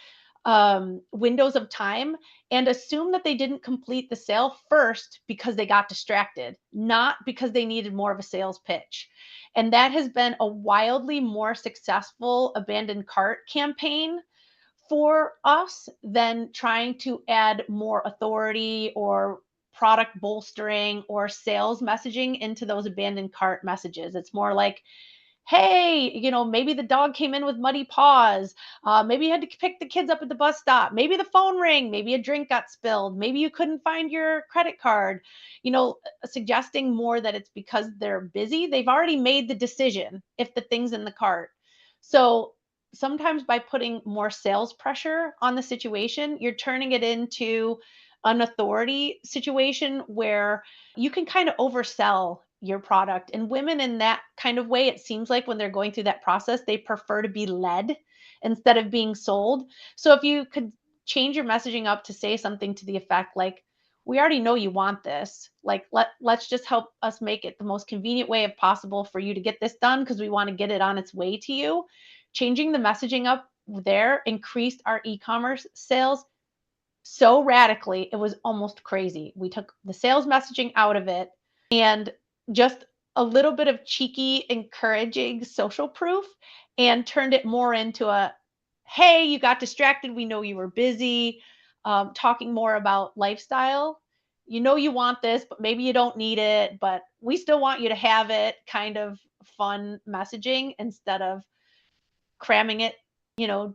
windows of time and assume that they didn't complete the sale first because they got distracted, not because they needed more of a sales pitch. And that has been a wildly more successful abandoned cart campaign for us than trying to add more authority or product bolstering or sales messaging into those abandoned cart messages. It's more like, hey, maybe the dog came in with muddy paws. Maybe you had to pick the kids up at the bus stop. Maybe the phone rang. Maybe a drink got spilled. Maybe you couldn't find your credit card. Suggesting more that it's because they're busy. They've already made the decision if the thing's in the cart. So sometimes by putting more sales pressure on the situation, you're turning it into an authority situation where you can kind of oversell your product. And women in that kind of way, it seems like when they're going through that process, they prefer to be led instead of being sold. So if you could change your messaging up to say something to the effect like, we already know you want this. Like let's just help us make it the most convenient way of possible for you to get this done because we want to get it on its way to you. Changing the messaging up there increased our e-commerce sales so radically, it was almost crazy. We took the sales messaging out of it and just a little bit of cheeky, encouraging social proof and turned it more into a, hey, you got distracted. We know you were busy, talking more about lifestyle. You know you want this, but maybe you don't need it, but we still want you to have it kind of fun messaging instead of cramming it,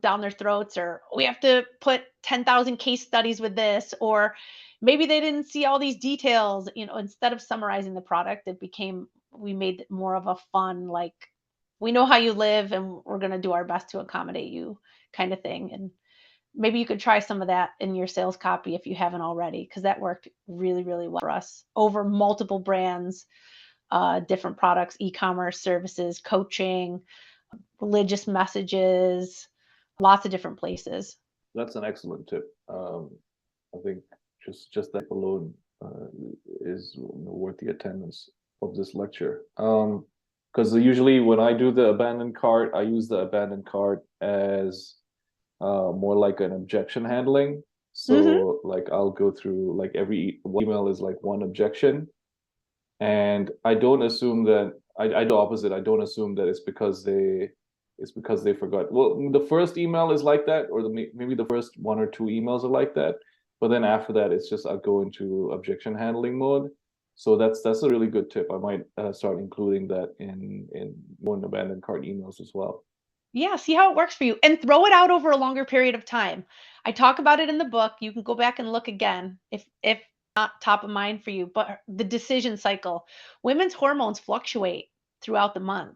down their throats, or we have to put 10,000 case studies with this, or maybe they didn't see all these details, instead of summarizing the product, we made it more of a fun, like, we know how you live and we're going to do our best to accommodate you kind of thing. And maybe you could try some of that in your sales copy if you haven't already, because that worked really, really well for us over multiple brands, different products, e-commerce services, coaching, religious messages, lots of different places. That's an excellent tip. I think just that alone is worth the attendance of this lecture. Because usually when I do the abandoned cart, I use the abandoned cart as more like an objection handling. So like I'll go through like every email is like one objection, and I don't assume that I do the opposite. I don't assume that it's because they forgot. Well, the first email is like that, or maybe the first one or two emails are like that. But then after that, it's just I go into objection handling mode. So that's a really good tip. I might start including that in more abandoned cart emails as well. Yeah, see how it works for you and throw it out over a longer period of time. I talk about it in the book. You can go back and look again if not top of mind for you, but the decision cycle. Women's hormones fluctuate throughout the month.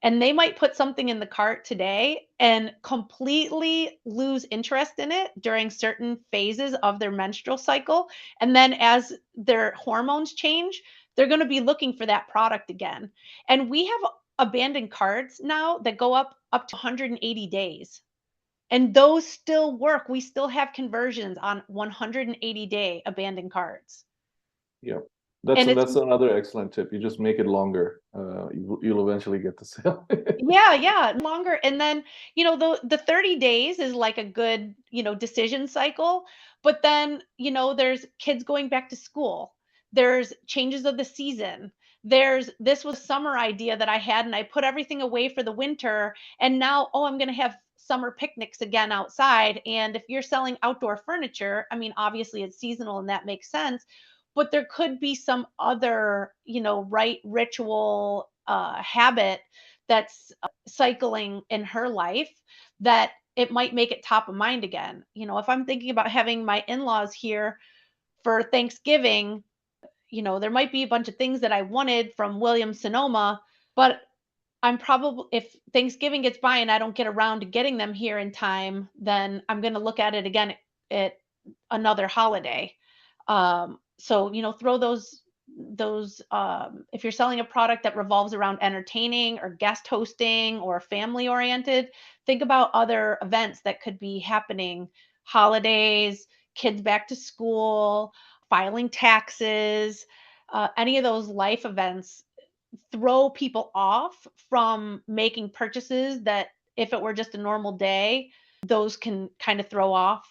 And they might put something in the cart today and completely lose interest in it during certain phases of their menstrual cycle. And then as their hormones change, they're going to be looking for that product again. And we have abandoned carts now that go up to 180 days. And those still work. We still have conversions on 180-day abandoned carts. Yeah. And it's That's another excellent tip. You just make it longer. You'll eventually get the sale. yeah, yeah, longer. And then, the 30 days is like a good, decision cycle. But then, there's kids going back to school. There's changes of the season. This was summer idea that I had and I put everything away for the winter. And now, oh, I'm going to have summer picnics again outside. And if you're selling outdoor furniture, I mean, obviously it's seasonal and that makes sense. But there could be some other, right ritual habit that's cycling in her life that it might make it top of mind again. If I'm thinking about having my in-laws here for Thanksgiving, there might be a bunch of things that I wanted from Williams Sonoma, but I'm probably if Thanksgiving gets by and I don't get around to getting them here in time, then I'm going to look at it again at another holiday. So throw those if you're selling a product that revolves around entertaining or guest hosting or family oriented, think about other events that could be happening, holidays, kids back to school, filing taxes, any of those life events throw people off from making purchases that if it were just a normal day, those can kind of throw off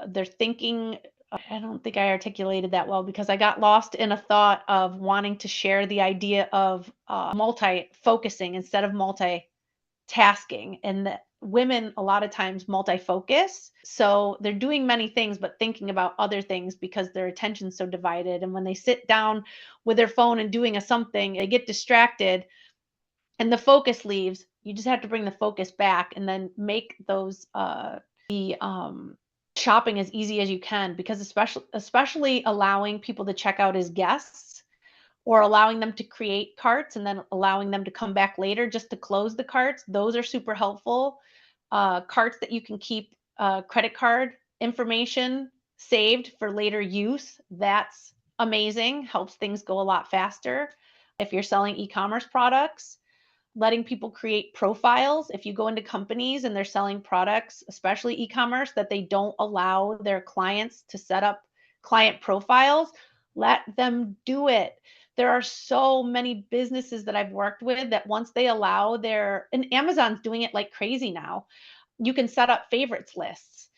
their thinking. I don't think I articulated that well because I got lost in a thought of wanting to share the idea of multi focusing instead of multitasking. And that women a lot of times multi focus. So they're doing many things, but thinking about other things because their attention's so divided. And when they sit down with their phone and doing a something, they get distracted and the focus leaves. You just have to bring the focus back and then make those the shopping as easy as you can because especially allowing people to check out as guests or allowing them to create carts and then allowing them to come back later just to close the carts, those are super helpful. Carts that you can keep credit card information saved for later use, that's amazing, helps things go a lot faster. If you're selling e-commerce products, letting people create profiles. If you go into companies and they're selling products, especially e-commerce, that they don't allow their clients to set up client profiles, let them do it. There are so many businesses that I've worked with that once they allow and Amazon's doing it like crazy now. You can set up favorites lists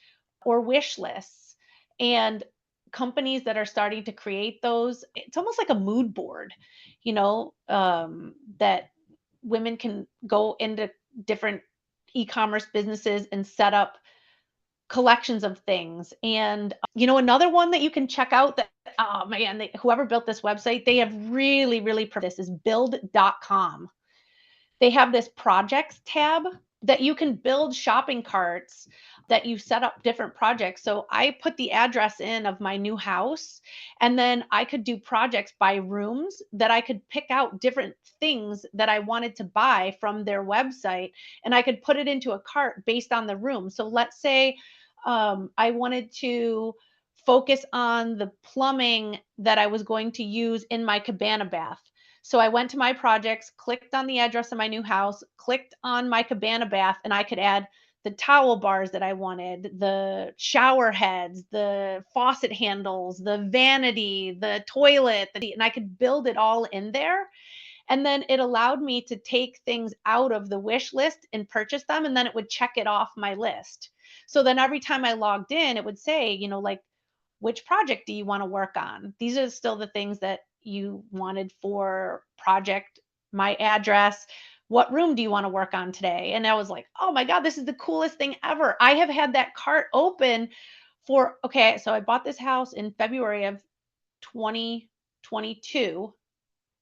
or wish lists. And companies that are starting to create those, it's almost like a mood board, that women can go into different e-commerce businesses and set up collections of things. And another one that you can check out that oh man, whoever built this website, they have really this is build.com. They have this projects tab that you can build shopping carts that you set up different projects. So I put the address in of my new house and then I could do projects by rooms that I could pick out different things that I wanted to buy from their website and I could put it into a cart based on the room. So let's say I wanted to focus on the plumbing that I was going to use in my cabana bath. So I went to my projects, clicked on the address of my new house, clicked on my cabana bath, and I could add the towel bars that I wanted, the shower heads, the faucet handles, the vanity, the toilet, and I could build it all in there. And then it allowed me to take things out of the wish list and purchase them, and then it would check it off my list. So then every time I logged in, it would say, like, which project do you want to work on? These are still the things that you wanted for project, my address. What room do you want to work on today? And I was like, oh my God, this is the coolest thing ever. I have had that cart open okay, so I bought this house in February of 2022.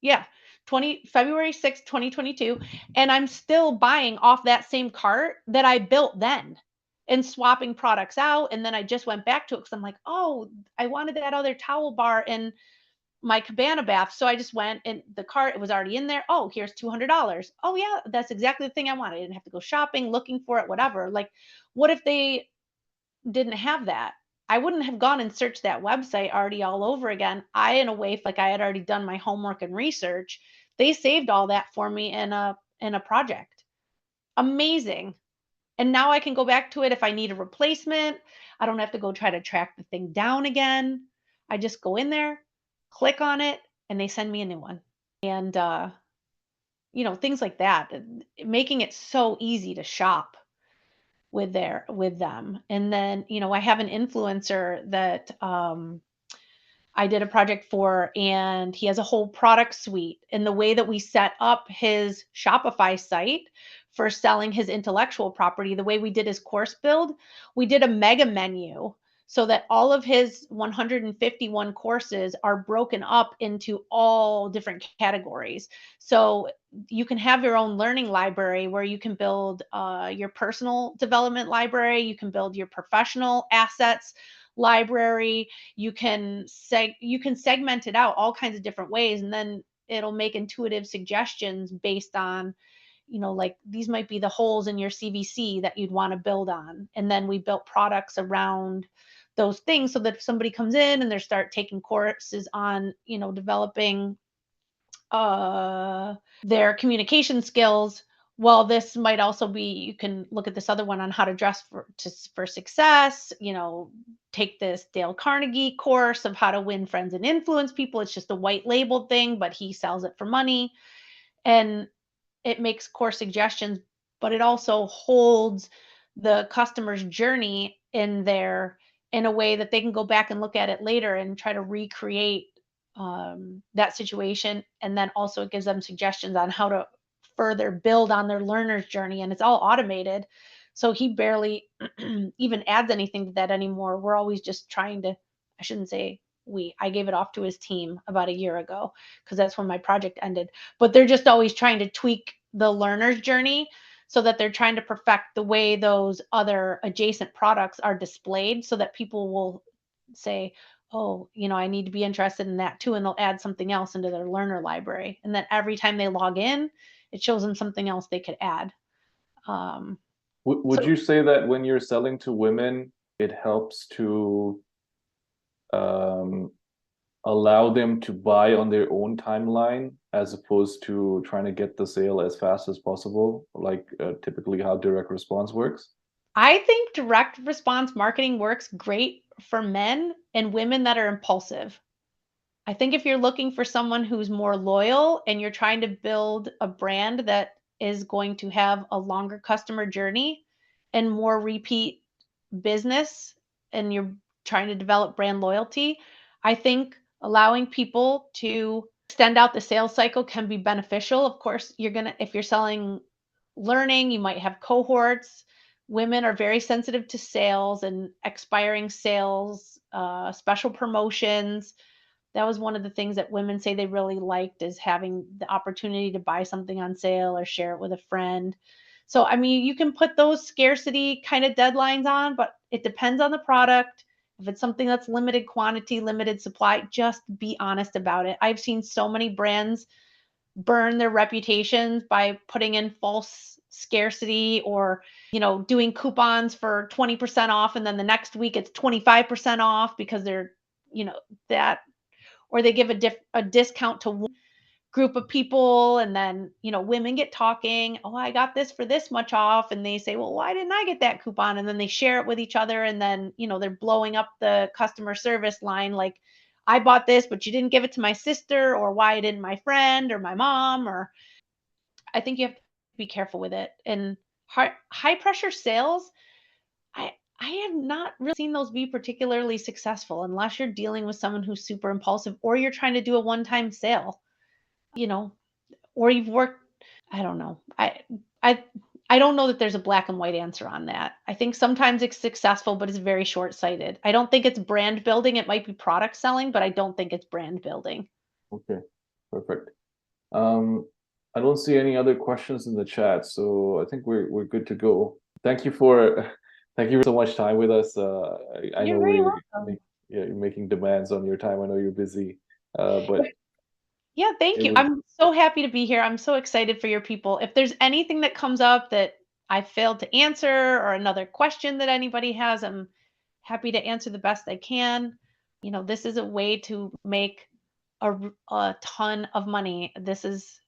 Yeah, February 6th, 2022. And I'm still buying off that same cart that I built then and swapping products out. And then I just went back to it because I'm like, oh, I wanted that other towel bar in my cabana bath. So I just went and the cart, it was already in there. Oh, here's $200. Oh, yeah, that's exactly the thing I wanted. I didn't have to go shopping, looking for it, whatever. Like, what if they didn't have that? I wouldn't have gone and searched that website already all over again. In a way, like I had already done my homework and research. They saved all that for me in a project. Amazing. And now I can go back to it if I need a replacement. I don't have to go try to track the thing down again. I just go in there, click on it, and they send me a new one. And things like that. Making it so easy to shop with them. And then, I have an influencer that I did a project for, and he has a whole product suite. And the way that we set up his Shopify site for selling his intellectual property, the way we did his course build, we did a mega menu so that all of his 151 courses are broken up into all different categories. So you can have your own learning library where you can build your personal development library, you can build your professional assets library, you can segment it out all kinds of different ways, and then it'll make intuitive suggestions based on, like these might be the holes in your CVC that you'd want to build on. And then we built products around those things so that if somebody comes in and they start taking courses on, developing uh, their communication skills. Well, this might also be, you can look at this other one on how to dress for success, take this Dale Carnegie course of how to win friends and influence people. It's just a white labeled thing, but he sells it for money. And it makes course suggestions, but it also holds the customer's journey in there in a way that they can go back and look at it later and try to recreate that situation. And then also it gives them suggestions on how to further build on their learner's journey. And it's all automated. So he barely even adds anything to that anymore. We're always just trying to, I shouldn't say I gave it off to his team about a year ago because that's when my project ended. But they're just always trying to tweak the learner's journey so that they're trying to perfect the way those other adjacent products are displayed so that people will say, oh, I need to be interested in that too. And they'll add something else into their learner library. And then every time they log in, it shows them something else they could add. Um, Would so you say that when you're selling to women, it helps to um, allow them to buy on their own timeline as opposed to trying to get the sale as fast as possible, like typically how direct response works? I think direct response marketing works great for men and women that are impulsive. I think if you're looking for someone who's more loyal and you're trying to build a brand that is going to have a longer customer journey and more repeat business, and you're trying to develop brand loyalty, I think allowing people to extend out the sales cycle can be beneficial. Of course, if you're selling learning, you might have cohorts. Women are very sensitive to sales and expiring sales, special promotions. That was one of the things that women say they really liked, is having the opportunity to buy something on sale or share it with a friend. So, I mean, you can put those scarcity kind of deadlines on, but it depends on the product. If it's something that's limited quantity, limited supply, just be honest about it. I've seen so many brands burn their reputations by putting in false scarcity, or, doing coupons for 20% off and then the next week it's 25% off because they're, that, or they give a discount to one group of people, and then, women get talking, oh, I got this for this much off, and they say, well, why didn't I get that coupon? And then they share it with each other, and then, they're blowing up the customer service line like, I bought this but you didn't give it to my sister, or why didn't my friend or my mom? Or I think you have to be careful with it. And high pressure sales, I have not really seen those be particularly successful unless you're dealing with someone who's super impulsive, or you're trying to do a one-time sale, you know, or you've worked. I don't know. I I don't know that there's a black and white answer on that. I think sometimes it's successful, but it's very short-sighted. I don't think it's brand building. It might be product selling, but I don't think it's brand building. Okay, perfect. Um, I don't see any other questions in the chat, so I think we're good to go. Thank you for thank you for so much time with us. I You're know very we welcome. yeah, you're making demands on your time. I know you're busy, but Yeah, thank it you. was I'm so happy to be here. I'm so excited for your people. If there's anything that comes up that I failed to answer, or another question that anybody has, I'm happy to answer the best I can. This is a way to make a ton of money. This is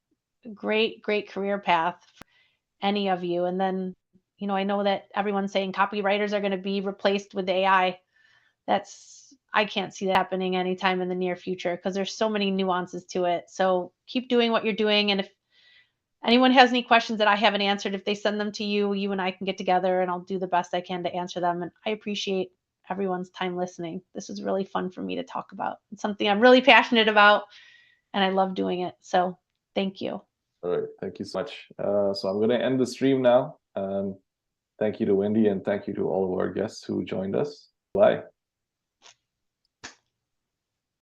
a great, great career path for any of you. And then I know that everyone's saying copywriters are going to be replaced with AI. I can't see that happening anytime in the near future because there's so many nuances to it. So keep doing what you're doing. And if anyone has any questions that I haven't answered, if they send them to you, you and I can get together and I'll do the best I can to answer them. And I appreciate everyone's time listening. This is really fun for me to talk about. It's something I'm really passionate about and I love doing it. So thank you. All right, thank you so much. So I'm going to end the stream now. Thank you to Wendi, and thank you to all of our guests who joined us. Bye.